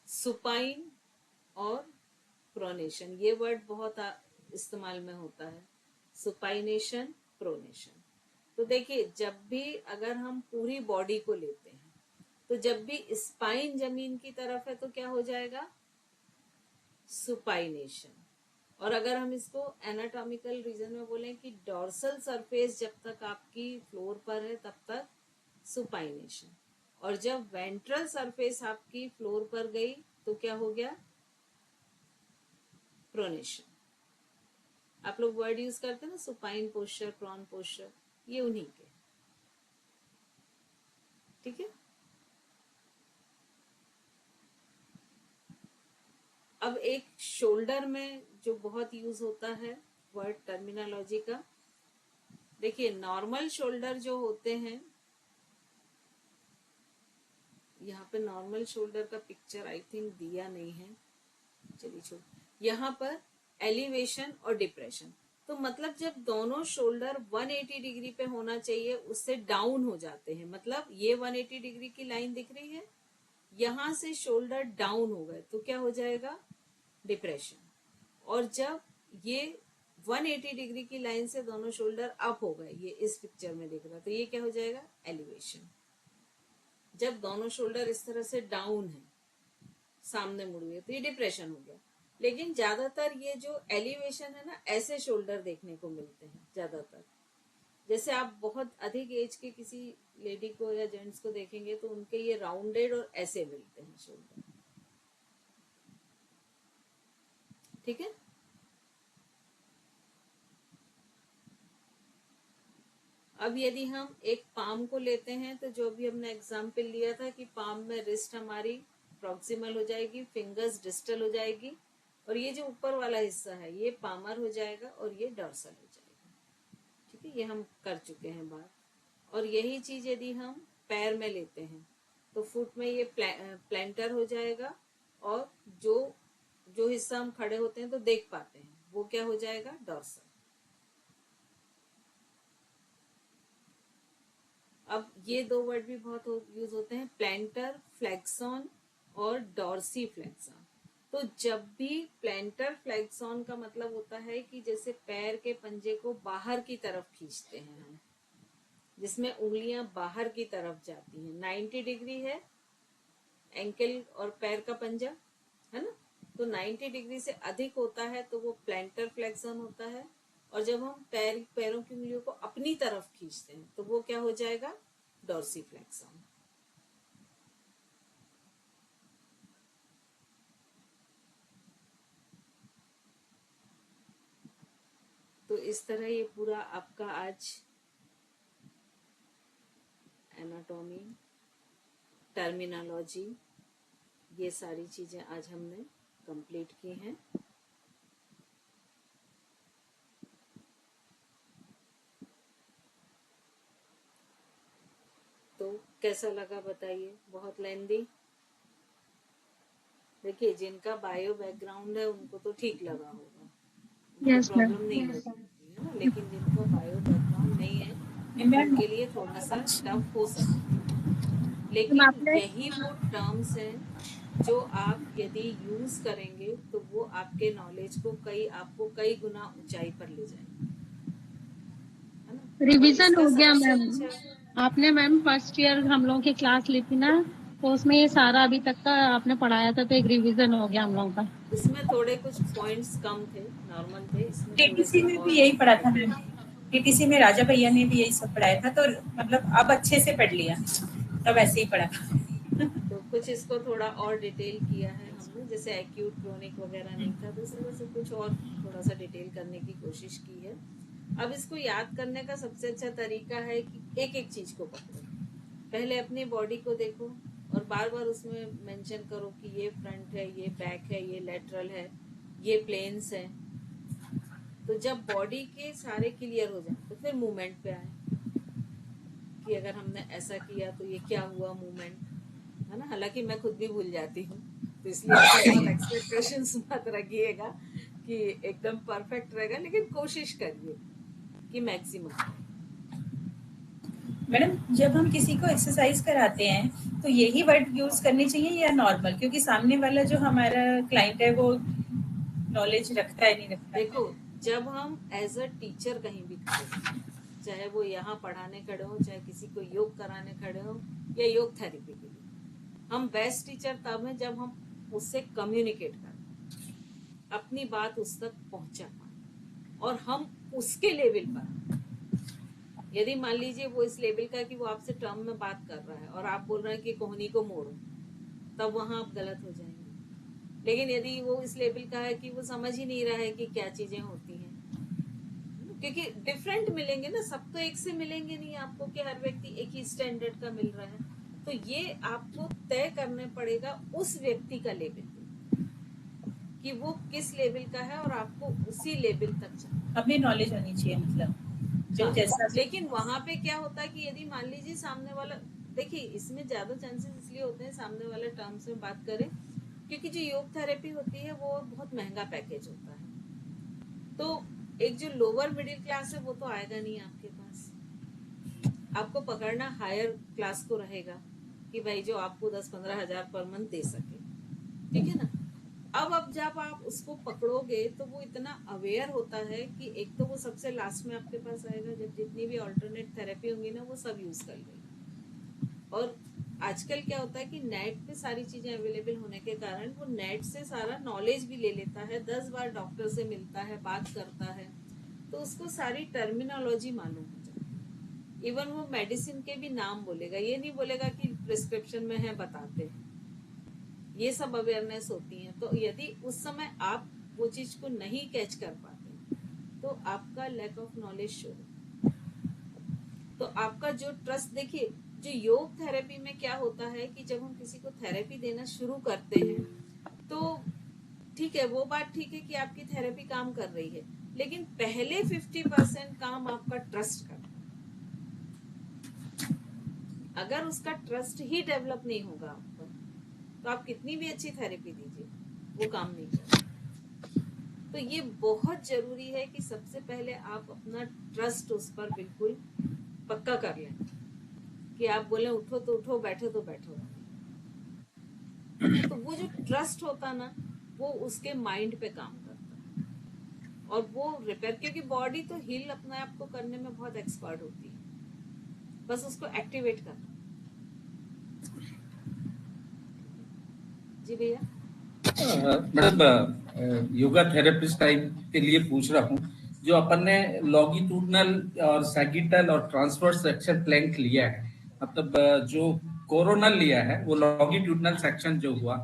सुपाइन और प्रोनेशन, ये वर्ड बहुत इस्तेमाल में होता है, सुपाइनेशन प्रोनेशन। तो देखिए जब भी अगर हम पूरी बॉडी को लेते हैं तो जब भी स्पाइन जमीन की तरफ है तो क्या हो जाएगा, सुपाइनेशन। और अगर हम इसको एनाटॉमिकल रीजन में बोलें कि डॉर्सल सरफेस जब तक आपकी फ्लोर पर है तब तक सुपाइनेशन, और जब वेंट्रल सरफेस आपकी फ्लोर पर गई तो क्या हो गया, प्रोनेशन। आप लोग वर्ड यूज करते हैं ना, सुपाइन पोस्चर, प्रॉन पोस्चर, ये उन्हीं के, ठीक है। अब एक शोल्डर में जो बहुत यूज होता है वर्ड टर्मिनोलॉजी का, देखिए नॉर्मल शोल्डर जो होते हैं, यहाँ पे नॉर्मल शोल्डर का पिक्चर आई थिंक दिया नहीं है, चलिए छोड़, यहाँ पर एलिवेशन और डिप्रेशन, तो मतलब जब दोनों शोल्डर 180 डिग्री पे होना चाहिए उससे डाउन हो जाते हैं, मतलब ये 180 डिग्री की लाइन दिख रही है, यहाँ से शोल्डर डाउन हो गए तो क्या हो जाएगा, डिप्रेशन। और जब ये 180 डिग्री की लाइन से दोनों शोल्डर अप हो गए, ये इस पिक्चर में दिख रहा है, तो ये क्या हो जाएगा, एलिवेशन। जब दोनों शोल्डर इस तरह से डाउन है, सामने मुड़ गए, तो ये डिप्रेशन हो गया। लेकिन ज्यादातर ये जो एलिवेशन है ना, ऐसे शोल्डर देखने को मिलते हैं ज्यादातर। जैसे आप बहुत अधिक एज के किसी लेडी को या जेंट्स को देखेंगे तो उनके ये राउंडेड और ऐसे मिलते हैं शोल्डर। ठीक है। अब यदि हम एक पाम को लेते हैं तो जो भी हमने एग्जाम्पल लिया था कि पाम में रिस्ट हमारी प्रॉक्सिमल हो जाएगी, फिंगर्स डिस्टल हो जाएगी, और ये जो ऊपर वाला हिस्सा है ये पामर हो जाएगा और ये डॉर्सल हो जाएगा। ठीक है, ये हम कर चुके हैं बात। और यही चीज यदि हम पैर में लेते हैं तो फुट में ये प्लेंटर हो जाएगा, और जो जो हिस्सा हम खड़े होते हैं तो देख पाते हैं वो क्या हो जाएगा, डॉर्सल। अब ये दो वर्ड भी बहुत यूज होते हैं, प्लेंटर फ्लेक्सॉन और डॉर्सी फ्लेक्सॉन। तो जब भी प्लेंटर फ्लेक्सॉन का मतलब होता है कि जैसे पैर के पंजे को बाहर की तरफ खींचते हैं हम, जिसमें उंगलियां बाहर की तरफ जाती हैं, 90 डिग्री है एंकल और पैर का पंजा, है ना, तो 90 डिग्री से अधिक होता है तो वो प्लेंटर फ्लेक्सॉन होता है। और जब हम पैरों की उंगलियों को अपनी तरफ खींचते हैं तो वो क्या हो जाएगा, डॉर्सी फ्लेक्सॉन। तो इस तरह ये पूरा आपका आज एनाटॉमी, टर्मिनोलॉजी, ये सारी चीजें आज हमने कंप्लीट की हैं। तो कैसा लगा बताइए, बहुत लेंदी। देखिए जिनका बायो बैकग्राउंड है उनको तो ठीक लगा होगा, Yes, ma'am. प्रॉब्लम नहीं होती है ना, लेकिन जिनको बायो बैकग्राउंड नहीं है उनके लिए थोड़ा सा टफ हो सकता है। लेकिन यही वो टर्म्स हैं जो आप यदि यूज करेंगे तो वो आपके नॉलेज को आपको कई गुना ऊंचाई पर ले जाएंगे, है ना। रिवीजन और हो इसका गया सबसे मैम। अच्छा, आपने मैम फर्स्ट ईयर हम लोगों की क्लास ली थी ना, तो उसमें ये सारा अभी तक का आपने पढ़ाया था, तो एक रिवीजन हो गया हम लोगों का। इसमें थोड़े कुछ पॉइंट्स कम थे, नॉर्मल थे, इसमें थोड़े टीटीसी से में और भी यही पढ़ा था मैम, टीटीसी में राजा भैया ने भी यही सब पढ़ाया था, तो मतलब अब अच्छे से पढ़ लिया, तब ऐसे ही पढ़ा था। तो कुछ इसको थोड़ा और डिटेल किया है हमने, जैसे एक्यूट क्रोनिक वगैरह नहीं था तो इस वजह से कुछ और थोड़ा सा डिटेल करने की कोशिश की है। अब इसको याद करने का सबसे अच्छा तरीका है कि एक एक चीज को पकड़ो, पहले अपनी बॉडी को देखो और बार बार उसमें मेंशन करो कि ये फ्रंट है, ये बैक है, ये लेटरल है, ये प्लेन्स है। तो जब बॉडी के सारे क्लियर हो जाए तो फिर मूवमेंट पे आए कि अगर हमने ऐसा किया तो ये क्या हुआ मूवमेंट, है ना। हालांकि मैं खुद भी भूल जाती हूँ, तो इसलिए ऐसे बहुत एक्सपेक्टेशंस मत रखिएगा कि एकदम परफेक्ट रहेगा, लेकिन कोशिश करिए कि मैक्सिमम। मैडम जब हम किसी को एक्सरसाइज कराते हैं तो यही वर्ड यूज करनी चाहिए या नॉर्मल, क्योंकि सामने वाला जो हमारा क्लाइंट है वो नॉलेज रखता है नहीं रखता है। देखो जब हम एज अ टीचर कहीं भी खड़े हो, चाहे वो यहाँ पढ़ाने खड़े हो, चाहे किसी को योग कराने खड़े हो या योग थेरेपी के लिए, हम बेस्ट टीचर तब हैं जब हम उससे कम्युनिकेट करें, अपनी बात उस तक पहुंचा पाए और हम उसके लेवल पर। यदि मान लीजिए वो इस लेवल का कि वो आपसे टर्म में बात कर रहा है और आप बोल रहे हैं कि कोहनी को मोड़ो, तब वहां आप गलत हो जाएंगे। लेकिन यदि वो इस लेवल का है कि वो समझ ही नहीं रहा है कि क्या चीजें होती हैं, क्योंकि डिफरेंट मिलेंगे ना, सब तो एक से मिलेंगे नहीं आपको कि हर व्यक्ति एक ही स्टैंडर्ड का मिल रहा है। तो ये आपको तय करने पड़ेगा उस व्यक्ति का लेवल कि वो किस लेवल का है और आपको उसी लेवल तक जाना, अपनी नॉलेज होनी चाहिए, मतलब जो हाँ। जैसा। लेकिन वहां पे क्या होता है कि यदि मान लीजिए सामने वाला, देखिए इसमें ज्यादा चांसेस इसलिए होते हैं सामने वाले टर्म्स में बात करें क्योंकि जो योग थेरेपी होती है वो बहुत महंगा पैकेज होता है, तो एक जो लोअर मिडिल क्लास है वो तो आएगा नहीं आपके पास, आपको पकड़ना हायर क्लास को रहेगा। कि भाई जो आपको 10-15 हजार पर मंथ दे सके, ठीक है ना। अब जब आप उसको पकड़ोगे तो वो इतना अवेयर होता है कि एक तो वो सबसे लास्ट में आपके पास आएगा, जब जितनी भी ऑल्टरनेट थेरेपी होंगी ना वो सब यूज कर लेगा। और आजकल क्या होता है कि नेट पे सारी चीजें अवेलेबल होने के कारण वो नेट से सारा नॉलेज भी ले लेता है, 10 बार डॉक्टर से मिलता है, बात करता है, तो उसको सारी टर्मिनोलॉजी मालूम हो जाती है। इवन वो मेडिसिन के भी नाम बोलेगा, ये नहीं बोलेगा कि प्रिस्क्रिप्शन में है बताते हैं, ये सब अवेयरनेस होती है। तो यदि उस समय आप वो चीज को नहीं कैच कर पाते तो आपका लैक ऑफ नॉलेज शो होता है। तो आपका जो ट्रस्ट, देखिए जो योग थेरेपी में क्या होता है कि जब हम किसी को थेरेपी देना शुरू करते हैं तो ठीक है, वो बात ठीक है कि आपकी थेरेपी काम कर रही है, लेकिन पहले 50% काम आपका ट्रस्ट करता है। अगर उसका ट्रस्ट ही डेवलप नहीं होगा आप पर, तो आप कितनी भी अच्छी थेरेपी दीजिए वो काम नहीं करेगा। तो ये बहुत जरूरी है कि सबसे पहले आप अपना ट्रस्ट उस पर बिल्कुल पक्का कर लें कि आप बोले उठो तो उठो, बैठो तो बैठो। तो वो जो ट्रस्ट होता ना वो उसके माइंड पे काम करता है और वो रिपेयर, क्योंकि बॉडी तो हील अपने आप को करने में बहुत एक्सपर्ट होती है, बस उसको एक्टिवेट करना। जी भैया। मैडम योगा थेरेपिस्ट टाइप के लिए पूछ रहा हूँ, जो अपन ने लॉन्गिट्यूडनल और सैगिटल और ट्रांसवर्स सेक्शन प्लैंक लिया है, मतलब जो कोरोनल लिया है वो लॉन्गिट्यूडनल सेक्शन जो हुआ,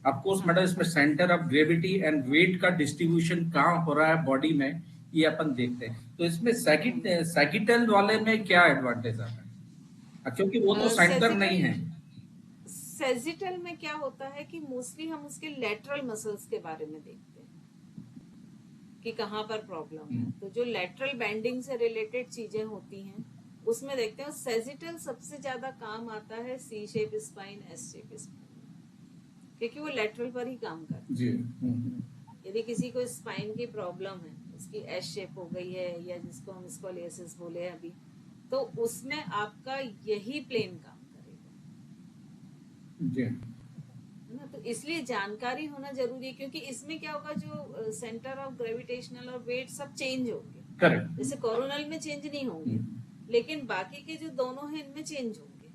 आपको उस मैडम इसमें centre of gravity and weight का डिस्ट्रीब्यूशन कहाँ हो रहा है बॉडी में ये अपन देखते हैं। तो इसमें सैगिटल वाले में क्या एडवांटेज आता है, क्योंकि वो तो सेंटर नहीं है। सेजिटल में क्या होता है कि मोस्टली हम उसके लेटरल मसल्स के बारे में देखते हैं कि कहाँ पर प्रॉब्लम है। तो जो लेटरल बेंडिंग से रिलेटेड चीजें होती हैं उसमें देखते हैं। सेजिटल सबसे ज्यादा काम आता है C shape spine, S shape spine, क्योंकि वो लेटरल पर ही काम करता है। यदि किसी को स्पाइन की प्रॉब्लम है, उसकी एस शेप हो गई है या जिसको हम स्कोलियोसिस बोले अभी, तो उसमें आपका यही प्लेन काम जी। ना। तो इसलिए जानकारी होना जरूरी है, क्योंकि इसमें क्या होगा, जो सेंटर ऑफ ग्रेविटेशनल और वेट सब चेंज होंगे। करेक्ट। जैसे कोरोनल में चेंज नहीं होंगे, लेकिन बाकी के जो दोनों हैं इनमें चेंज होंगे,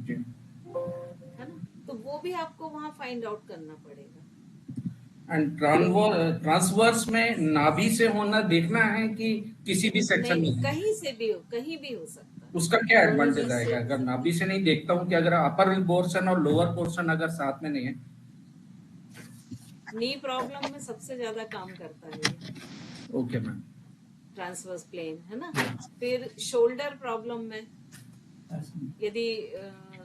जी। है ना। तो वो भी आपको वहां फाइंड आउट करना पड़ेगा। एंड ट्रांसवर्स में नाभि से होना देखना है कि किसी भी सेक्शन में कहीं से भी हो, कहीं भी हो सकता है। उसका क्या एडवांटेज आएगा अगर नाभि से नहीं देखता हूँ कि अगर अपर पोर्शन और लोअर पोर्शन अगर साथ में नहीं है? नी प्रॉब्लम में सबसे ज्यादा काम करता है। Okay ma'am. ट्रांसवर्स प्लेन, है ना। फिर शोल्डर प्रॉब्लम में, यदि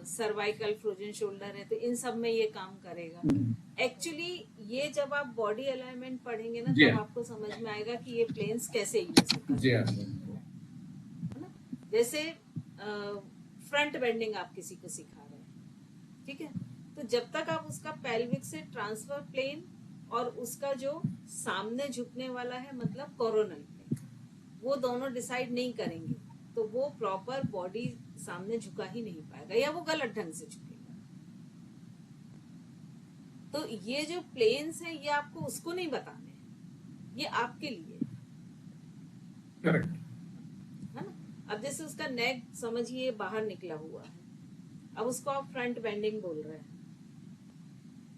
सर्वाइकल फ्रोजन शोल्डर है तो इन सब में ये काम करेगा। एक्चुअली ये जब आप बॉडी अलाइनमेंट पढ़ेंगे ना तब आपको समझ में आएगा कि ये प्लेन्स कैसे यूज होते हैं, है ना। जैसे फ्रंट बेंडिंग आप किसी को सिखा रहे हैं, ठीक है, तो जब तक आप उसका पेल्विक से ट्रांसफर प्लेन और उसका जो सामने झुकने वाला है मतलब कोरोनल प्लेन, वो दोनों डिसाइड नहीं करेंगे तो वो प्रॉपर बॉडी सामने झुका ही नहीं पाएगा या वो गलत ढंग से झुकेगा। तो ये जो प्लेन्स हैं ये आपको उसको नहीं बताने हैं, ये आपके लिए करेक्ट, है ना। अब जैसे उसका नेक समझिए बाहर निकला हुआ है, अब उसको आप फ्रंट बेंडिंग बोल रहे हैं,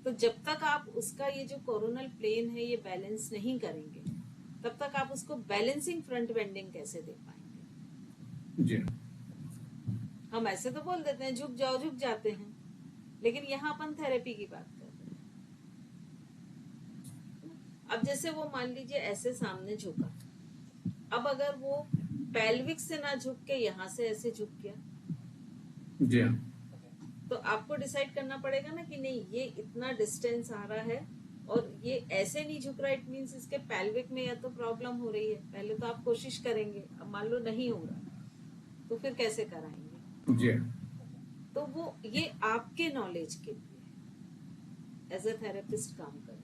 तो जब तक आप उसका ये जो कोरोनल प्लेन है ये बैलेंस नहीं करेंगे तब तक आप उसको बैलेंसिंग फ्रंट बेंडिंग कैसे दे पाएंगे। जी। हम ऐसे तो बोल देते हैं झुक जाओ, झुक जाते हैं, लेकिन यहाँ अपन थेरेपी की बात कर रहे हैं। अब जैसे वो मान लीजिए ऐसे सामने झुका, अब अगर वो पेल्विक से ना झुक के यहाँ से ऐसे झुक गया जी, तो आपको डिसाइड करना पड़ेगा ना कि नहीं ये इतना डिस्टेंस आ रहा है और ये ऐसे नहीं झुक रहा, इट मींस इसके पेल्विक में या तो प्रॉब्लम हो रही है। पहले तो आप कोशिश करेंगे, अब मान लो नहीं हो रहा तो फिर कैसे कराएंगे जी। तो वो ये आपके नॉलेज के लिए एज ए थेरेपिस्ट काम करने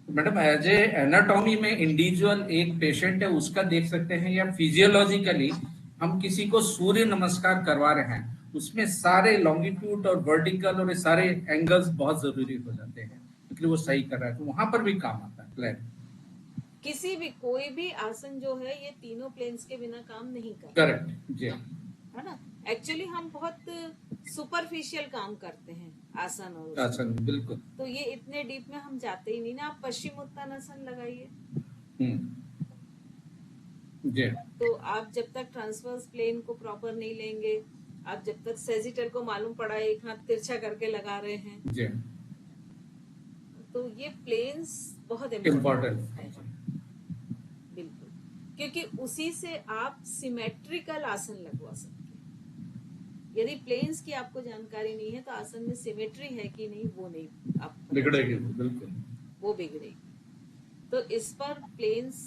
के। मैडम एज ए एनाटॉमी में इंडिविजुअल एक पेशेंट है उसका देख सकते हैं या फिजियोलॉजिकली हम किसी को सूर्य नमस्कार करवा रहे हैं उसमें सारे लॉन्गिट्यूड और वर्टिकल और ये सारे एंगल्स बहुत जरूरी हो जाते हैं, क्योंकि वो सही कर रहा है, तो वहां पर भी काम आता है प्लान। किसी भी कोई भी आसन जो है ये तीनों प्लेन्स के बिना काम नहीं करता, करेक्ट जी। है ना। एक्चुअली हम बहुत सुपरफिशियल काम करते हैं आसन और उसमें। आसन बिल्कुल। तो ये इतने डीप में हम जाते ही नहीं ना। आप पश्चिमोत्तानासन लगाइए, जी तो आप जब तक ट्रांसवर्स प्लेन को प्रॉपर नहीं लेंगे, आप जब तक सेजिटल को मालूम पड़ा एक हाथ तिरछा करके लगा रहे हैं, जी तो ये प्लेन्स बहुत इम्पोर्टेंट। है। बिल्कुल, क्योंकि उसी से आप सिमेट्रिकल आसन लगवा सकते हैं। यदि प्लेन्स की आपको जानकारी नहीं है तो आसन में सिमेट्री है कि नहीं वो नहीं आप बिगड़ेगी बिल्कुल, वो बिगड़ेगी। तो इस पर प्लेन्स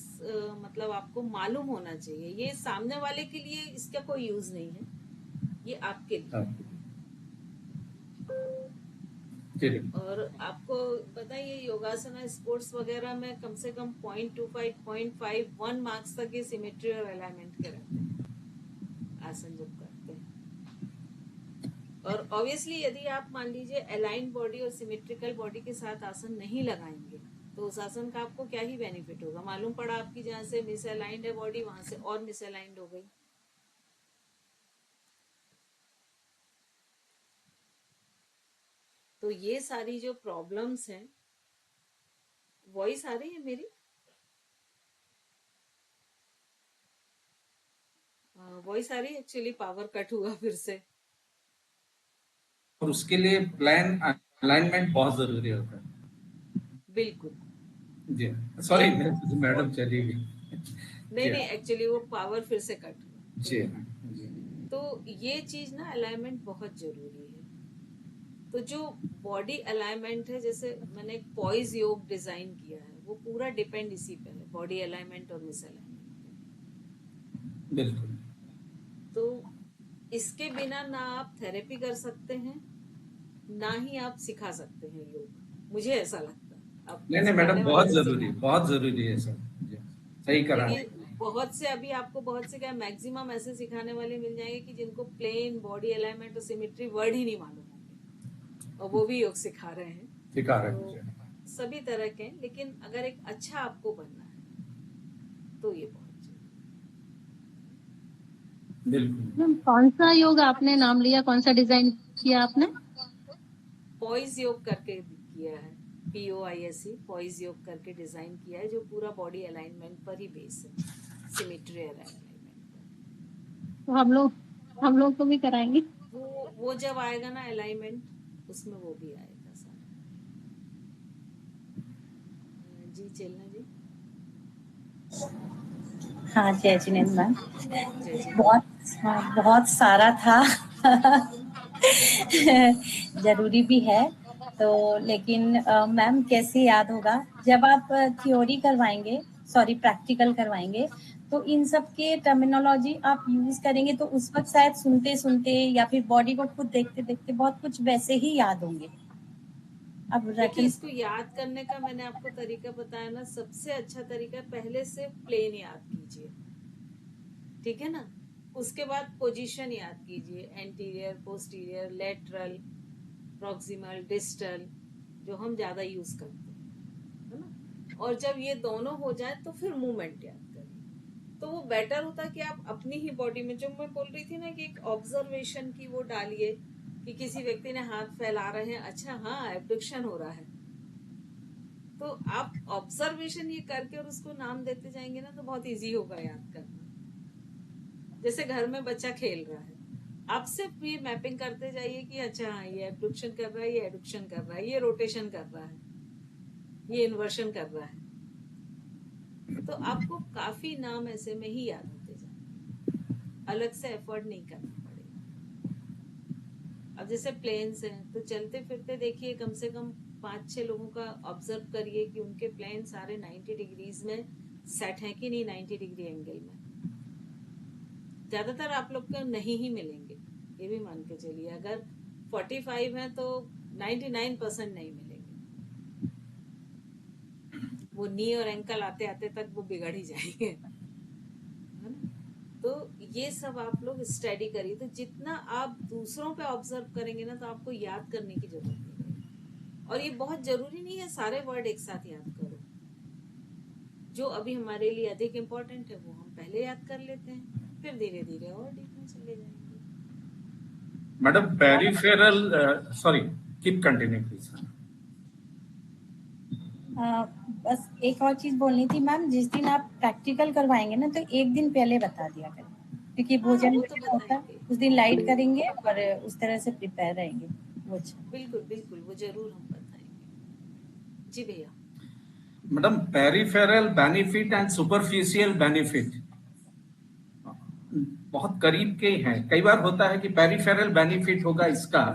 मतलब आपको मालूम होना चाहिए। ये सामने वाले के लिए इसका कोई यूज नहीं है, ये आपके लिए। और आपको पता है ये योगासना स्पोर्ट्स वगैरह में कम से कम 0.25 0.51 मार्क्स तक ये सिमेट्री और अलाइनमेंट के रहते हैं आसन जब करते हैं। और ऑब्वियसली यदि आप मान लीजिए अलाइंड बॉडी और सिमेट्रिकल बॉडी के साथ आसन नहीं लगाएंगे तो उस आसन का आपको क्या ही बेनिफिट होगा। मालूम पड़ा आपकी जहाँ से मिसअलाइंड है बॉडी वहां से और मिसअलाइंड हो गई। तो ये सारी जो प्रॉब्लम्स हैं, वॉइस आ रही है मेरी? वॉइस आ रही है? एक्चुअली पावर कट हुआ फिर से। और उसके लिए प्लान अलाइनमेंट बहुत जरूरी होता है। बिल्कुल जी सॉरी मैडम चली गई। नहीं नहीं, एक्चुअली वो पावर फिर से कट हुआ। जी तो ये चीज ना अलाइनमेंट बहुत जरूरी है। तो जो बॉडी अलाइनमेंट है, जैसे मैंने एक पॉइज योग डिजाइन किया है, वो पूरा डिपेंड इसी पे है, बॉडी अलाइनमेंट और मिसअलाइनमेंट पे। बिल्कुल। तो इसके बिना ना आप थेरेपी कर सकते हैं, ना ही आप सिखा सकते हैं योग। मुझे ऐसा लगता है। अब नहीं मैडम बहुत जरूरी है सर। जी, सही करा। बहुत से अभी आपको बहुत से क्या मैक्सिमम ऐसे सिखाने वाले मिल जाएंगे कि जिनको प्लेन बॉडी अलाइनमेंट और सिमेट्री वर्ड ही नहीं मालूम होंगे, और वो भी योग सिखा रहे हैं। तो सभी तरह के, लेकिन अगर एक अच्छा आपको बनना है तो ये बहुत बिल्कुल। कौन सा योग आपने नाम लिया, कौन सा डिजाइन किया आपने? पॉइज योग करके किया है, POISE पॉइज योग करके डिजाइन किया है, जो पूरा बॉडी अलाइनमेंट पर ही बेस है, सिमेट्री और अलाइनमेंट पर। तो हम लोग को भी कराएंगे। वो जब आएगा ना अलाइनमेंट, उसमें वो भी आएगा सारा। जी चलना जी। हाँ जय जिनेंद्र मैम। बहुत सारा था जरूरी भी है तो, लेकिन मैम कैसे याद होगा जब आप थ्योरी करवाएंगे, सॉरी प्रैक्टिकल करवाएंगे, तो इन सब के टर्मिनोलॉजी आप यूज करेंगे तो उस वक्त शायद सुनते सुनते या फिर बॉडी को खुद देखते देखते बहुत कुछ वैसे ही याद होंगे। अब देखिए, इसको याद करने का मैंने आपको तरीका बताया ना, सबसे अच्छा तरीका पहले से प्लेन याद कीजिए, ठीक है ना। उसके बाद पोजीशन याद कीजिए, anterior, posterior, lateral, proximal, distal, जो हम ज्यादा यूज करते हैं, है ना। और जब ये दोनों हो जाए तो फिर मूवमेंट याद करिए। तो वो बेटर होता कि आप अपनी ही बॉडी में, जो मैं बोल रही थी ना कि एक ऑब्जर्वेशन की वो डालिए कि किसी व्यक्ति ने हाथ फैला रहे हैं, अच्छा हाँ एब्डक्शन हो रहा है, तो आप ऑब्जर्वेशन ये करके और उसको नाम देते जाएंगे ना तो बहुत इजी होगा याद करना। जैसे घर में बच्चा खेल रहा है, आप सिर्फ ये मैपिंग करते जाइए कि अच्छा हाँ ये एब्डक्शन कर रहा है, ये एडक्शन कर रहा है, ये रोटेशन कर रहा है, ये इन्वर्शन कर रहा है, तो आपको काफी नाम ऐसे में ही याद होते जाएंगे, अलग से एफर्ट नहीं करना पड़ेगा। अब जैसे प्लेन्स हैं तो चलते फिरते देखिए, कम से कम 5-6 लोगों का ऑब्जर्व करिए कि उनके प्लेन सारे 90 डिग्रीज में सेट है कि नहीं, 90 डिग्री एंगल में। ज्यादातर आप लोग को नहीं ही मिलेंगे, ये भी मान के चलिए। अगर 45 है तो 99% नहीं मिलेंगे, वो नी और एंकल आते आते तक वो बिगड़ ही जाएंगे, है ना। तो तो ये सब आप लोग स्टडी करिए। तो जितना आप दूसरों पे ऑब्जर्व करेंगे ना, तो आपको याद करने की जरूरत नहीं है। और ये बहुत जरूरी नहीं है सारे वर्ड एक साथ याद करो। जो अभी हमारे लिए अधिक इम्पोर्टेंट है वो हम पहले याद कर लेते हैं, फिर धीरे धीरे और डीप में चले जाएंगे। Madam peripheral, sorry, keep continue please. बस एक और चीज बोलनी थी मैम, जिस दिन आप प्रैक्टिकल करवाएंगे ना तो एक दिन पहले बता दिया करें, क्योंकि भोजन वो तो होता है बताएंगे। उस दिन लाइट करेंगे और उस तरह से प्रिपेयर रहेंगे। वो अच्छा। बिल्कुल बिल्कुल, वो जरूर हम बताएंगे। जी भैया। Madam peripheral benefit and superficial benefit बहुत करीब के हैं। कई बार होता है कि पेरिफेरल बेनिफिट होगा इसका,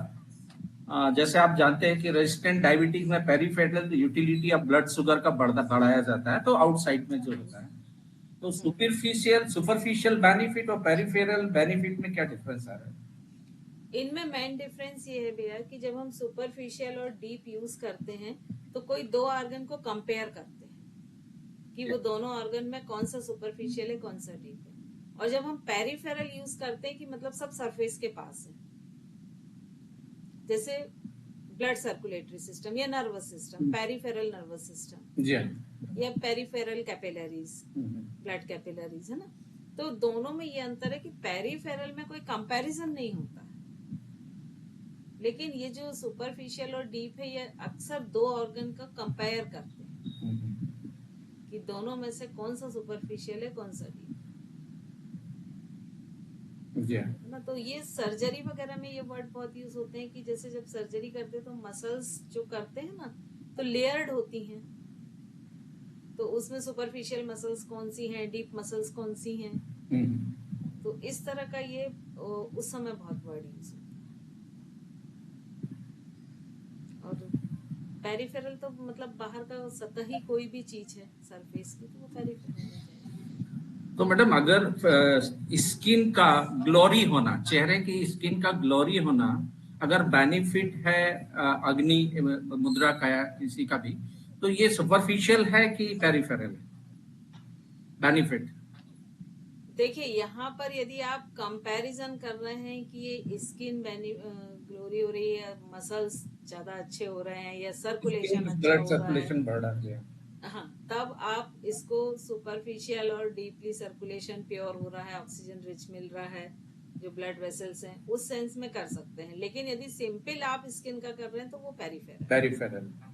जैसे आप जानते हैं कि रेजिस्टेंट डायबिटीज में peripheral utility of blood sugar का बढ़ाया जाता है, तो आउटसाइड में जो होता है। तो सुपरफिशियल बेनिफिट और पेरिफेरल बेनिफिट में क्या डिफरेंस आ रहा है? इनमें मेन डिफरेंस ये है भैया कि जब हम सुपरफिशियल और डीप यूज करते हैं तो कोई दो ऑर्गन को कंपेयर करते हैं कि वो दोनों ऑर्गन में कौन सा सुपरफिशियल है कौन सा डीप है। और जब हम पेरिफेरल यूज करते हैं कि मतलब सब सरफेस के पास है, जैसे ब्लड सर्कुलेटरी सिस्टम या nervous system, peripheral nervous system जी या पेरिफेरल कैपिलरीज, ब्लड कैपिलरीज, है ना। तो दोनों में ये अंतर है कि पेरिफेरल में कोई कंपैरिजन नहीं होता है, लेकिन ये जो सुपरफिशियल और डीप है ये अक्सर दो ऑर्गन का कंपेयर करते हैं कि दोनों में से कौन सा सुपरफिशियल है कौन सा डीप है ना। तो ये सर्जरी वगैरह में ये वर्ड बहुत यूज होते हैं कि जैसे जब सर्जरी करते हैं तो मसल्स जो करते हैं ना तो लेयर्ड होती हैं, तो उसमें सुपरफिशियल मसल्स कौन सी हैं, डीप मसल्स कौन सी हैं, तो इस तरह का ये उस समय बहुत वर्ड यूज होता है। और पेरिफेरल तो मतलब बाहर का सतही कोई भी चीज है सरफेस की, तो वो पेरिफेरल है। तो मैडम अगर स्किन का ग्लोरी होना, चेहरे की स्किन का ग्लोरी होना अगर बेनिफिट है अग्नि मुद्रा का या किसी का भी, तो ये सुपरफिशियल है कि पेरिफेरल बेनिफिट? देखिए यहाँ पर यदि आप कंपैरिजन कर रहे हैं कि ये स्किन ग्लोरी हो रही है, मसल्स ज्यादा अच्छे हो रहे हैं या सर्कुलेशन अच्छा ब्लड हो रहा सर्कुलेशन बढ़ रहा है, हाँ, तब आप इसको सुपरफिशियल और डीपली सर्कुलेशन प्योर हो रहा है, ऑक्सीजन रिच मिल रहा है, जो ब्लड वेसल्स हैं, उस सेंस में कर सकते हैं। लेकिन यदि सिंपल आप स्किन का कर रहे हैं तो वो पेरिफेरल। हाँ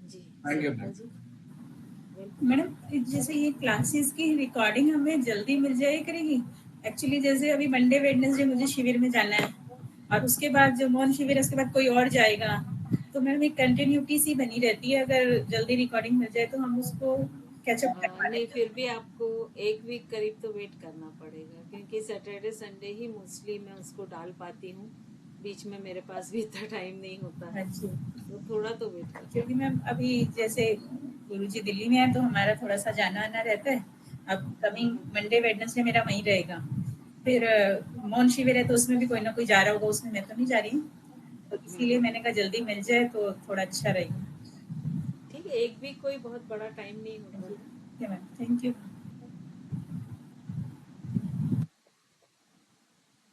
जी। थैंक यू जी मैडम जैसे ये क्लासेस की रिकॉर्डिंग हमें जल्दी मिल जाए करेगी? एक्चुअली जैसे अभी मंडे वेडनेसडे मुझे शिविर में जाना है और उसके बाद जो मौन शिविर है उसके बाद कोई और जाएगा, तो मैडम एक कंटिन्यूटी सी बनी रहती है। अगर जल्दी रिकॉर्डिंग मिल जाए तो हम उसको कैचअप कर पाए। नहीं, फिर भी आपको एक वीक करीब तो वेट करना पड़ेगा, क्योंकि सैटरडे संडे ही मोस्टली मैं उसको डाल पाती हूँ, बीच में मेरे पास भी इतना टाइम नहीं होता है, तो थोड़ा तो वेट कर। क्योंकि मैम अभी जैसे गुरुजी दिल्ली में है तो हमारा थोड़ा सा जाना आना रहता है। अब कमिंग मंडे वेडनेसडे मेरा वहीं रहेगा, फिर मौन शिविर है तो उसमें भी कोई ना कोई जा रहा होगा, उसमें मैं तो नहीं जा रही हूँ, तो इसीलिए मैंने कहा जल्दी मिल जाए तो थोड़ा अच्छा रहेगा। ठीक है, एक वीक कोई बहुत बड़ा टाइम नहीं होता है। ठीक है मैम, थैंक यू।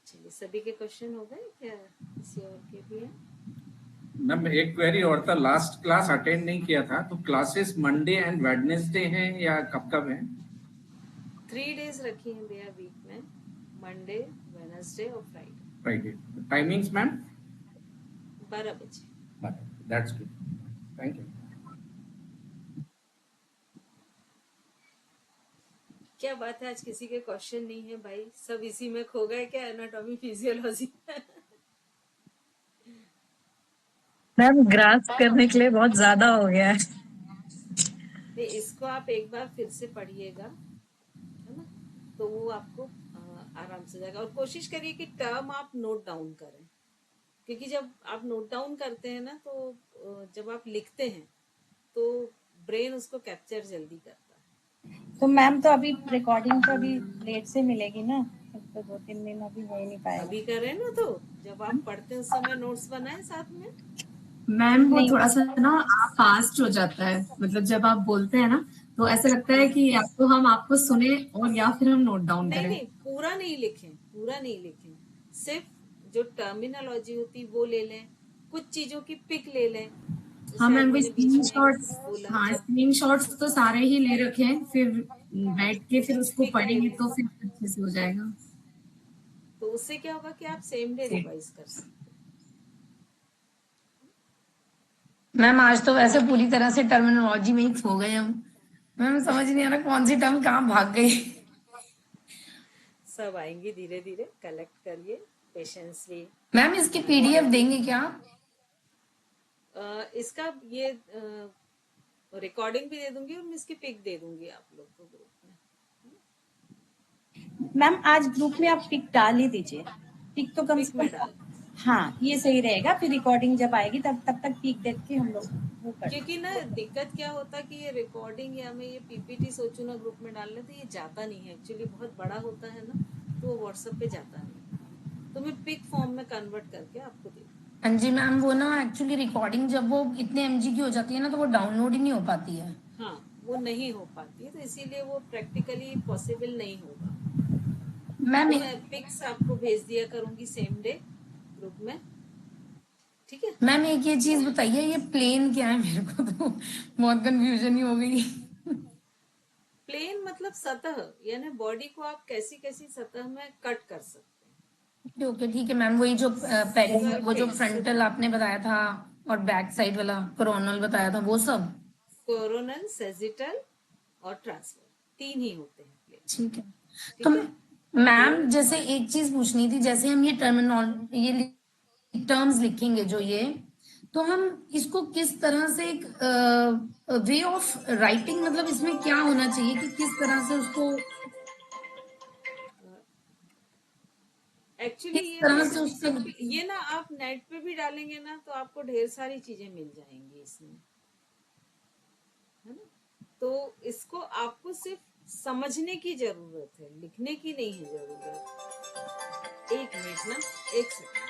चलिए, सभी के क्वेश्चन हो गए क्या? किसी और के भी हैं? मैम एक क्वेरी और था, लास्ट क्लास अटेंड नहीं किया था, तो क्लासेस मंडे एंड वेडनेसडे हैं या कब कब हैं? 3 days रखी हैं भैया वीक में, मंडे, वेडनेसडे और फ्राइडे। Timings ma'am? 12 बजे। That's good, thank you. क्या बात है, आज किसी के क्वेश्चन नहीं है भाई, सब इसी में खो गए क्या, एनाटॉमी फिजियोलॉजी? मैम ग्रास्प करने के लिए बहुत ज्यादा हो गया है। नहीं, इसको आप एक बार फिर से पढ़िएगा, है ना, तो वो आपको आराम से जाएगा। और कोशिश करिए कि टर्म आप नोट डाउन करें, क्योंकि जब आप नोट डाउन करते हैं ना तो जब आप लिखते हैं तो ब्रेन उसको कैप्चर जल्दी करता है। तो मैम तो अभी रिकॉर्डिंग तो अभी लेट से मिलेगी ना, तो 2-3 दिन अभी हो ही नहीं पाएगा। अभी करें ना, तो जब आप पढ़ते हैं उस समय नोट्स बनाएं साथ में। मैम वो थोड़ा सा ना फास्ट हो जाता है, मतलब जब आप बोलते हैं ना तो ऐसा लगता है कि आपको हम आपको सुने और या फिर हम नोट डाउन नहीं करें। नहीं, पूरा नहीं लिखें, पूरा नहीं लिखें, सिर्फ जो टर्मिनोलॉजी होती वो ले लें, कुछ चीजों की पिक ले लें। हाँ जैसे आज मैम, मैंने बीच में स्क्रीनशॉट्स, बोला हाँ जब स्क्रीनशॉट्स तो सारे ही ले रखे हैं, फिर बैठ के फिर उसको पिक ले पढ़ेंगे लें, तो फिर अच्छे से हो जाएगा। तो उससे क्या होगा कि आप सेम डे रिवाइज कर सकते हैं। मैम आज तो वैसे पूरी तरह से टर्मिनोलॉजी में ही खो गए हम। मैम समझ नहीं आ रहा कौन सी टर्म कहाँ भाग गई। सब आएंगी धीरे धीरे, कलेक्ट करिए पेशेंसली। मैम इसकी पीडीएफ देंगे क्या? इसका ये रिकॉर्डिंग भी दे दूंगी और मैं इसकी पिक दे दूंगी आप लोग को ग्रुप में। मैम आज ग्रुप में आप पिक डाल ही दीजिए, पिक तो कम पिक से में कम, डाल, हाँ ये सही रहेगा। फिर रिकॉर्डिंग जब आएगी तब तक पिक देख के हम लोग वो कर, क्योंकि ना दिक्कत क्या होता है कि ये रिकॉर्डिंग या मैं ये पीपीटी सोचूं ना ग्रुप में डालने, तो ये जाता नहीं है, एक्चुअली बहुत बड़ा होता है ना, तो वो व्हाट्सएप पे जाता नहीं, तो मैं पिक फॉर्म में कन्वर्ट करके आपको दे दूँ। हाँ जी मैम, वो ना एक्चुअली रिकॉर्डिंग जब वो इतने एमजी की हो जाती है ना तो वो डाउनलोड ही नहीं हो पाती है। हाँ वो नहीं हो पाती है, तो इसीलिए वो प्रैक्टिकली पॉसिबल नहीं होगा। मैम तो मैं पिक्स आपको भेज दिया करूंगी सेम डे ग्रुप में, ठीक है। मैम एक ये चीज बताइए, ये प्लेन क्या है? मेरे को तो बहुत कंफ्यूजन ही हो गई। प्लेन मतलब सतह, यानी बॉडी को आप कैसी कैसी सतह में कट कर सकते हैं। ओके ठीक है मैम, वही जो वो जो फ्रंटल आपने बताया था और बैक साइड वाला कोरोनल बताया था वो सब। कोरोनल, सेजिटल और ट्रांसफर, 3 ही होते हैं प्लेन, ठीक है। ठीक तो है। मैम जैसे एक चीज पूछनी थी, जैसे हम ये ये टर्म्स लिखेंगे जो ये, तो हम इसको किस तरह से एक वे ऑफ राइटिंग, मतलब इसमें क्या होना चाहिए कि किस तरह से उसको एक्चुअली किस ये तरह से तो उसका ये ना आप नेट पे भी डालेंगे ना तो आपको ढेर सारी चीजें मिल जाएंगी इसमें, है ना। तो इसको आपको सिर्फ समझने की जरूरत है, लिखने की नहीं है जरूरत। एक मिनट ना, एक सेकंड।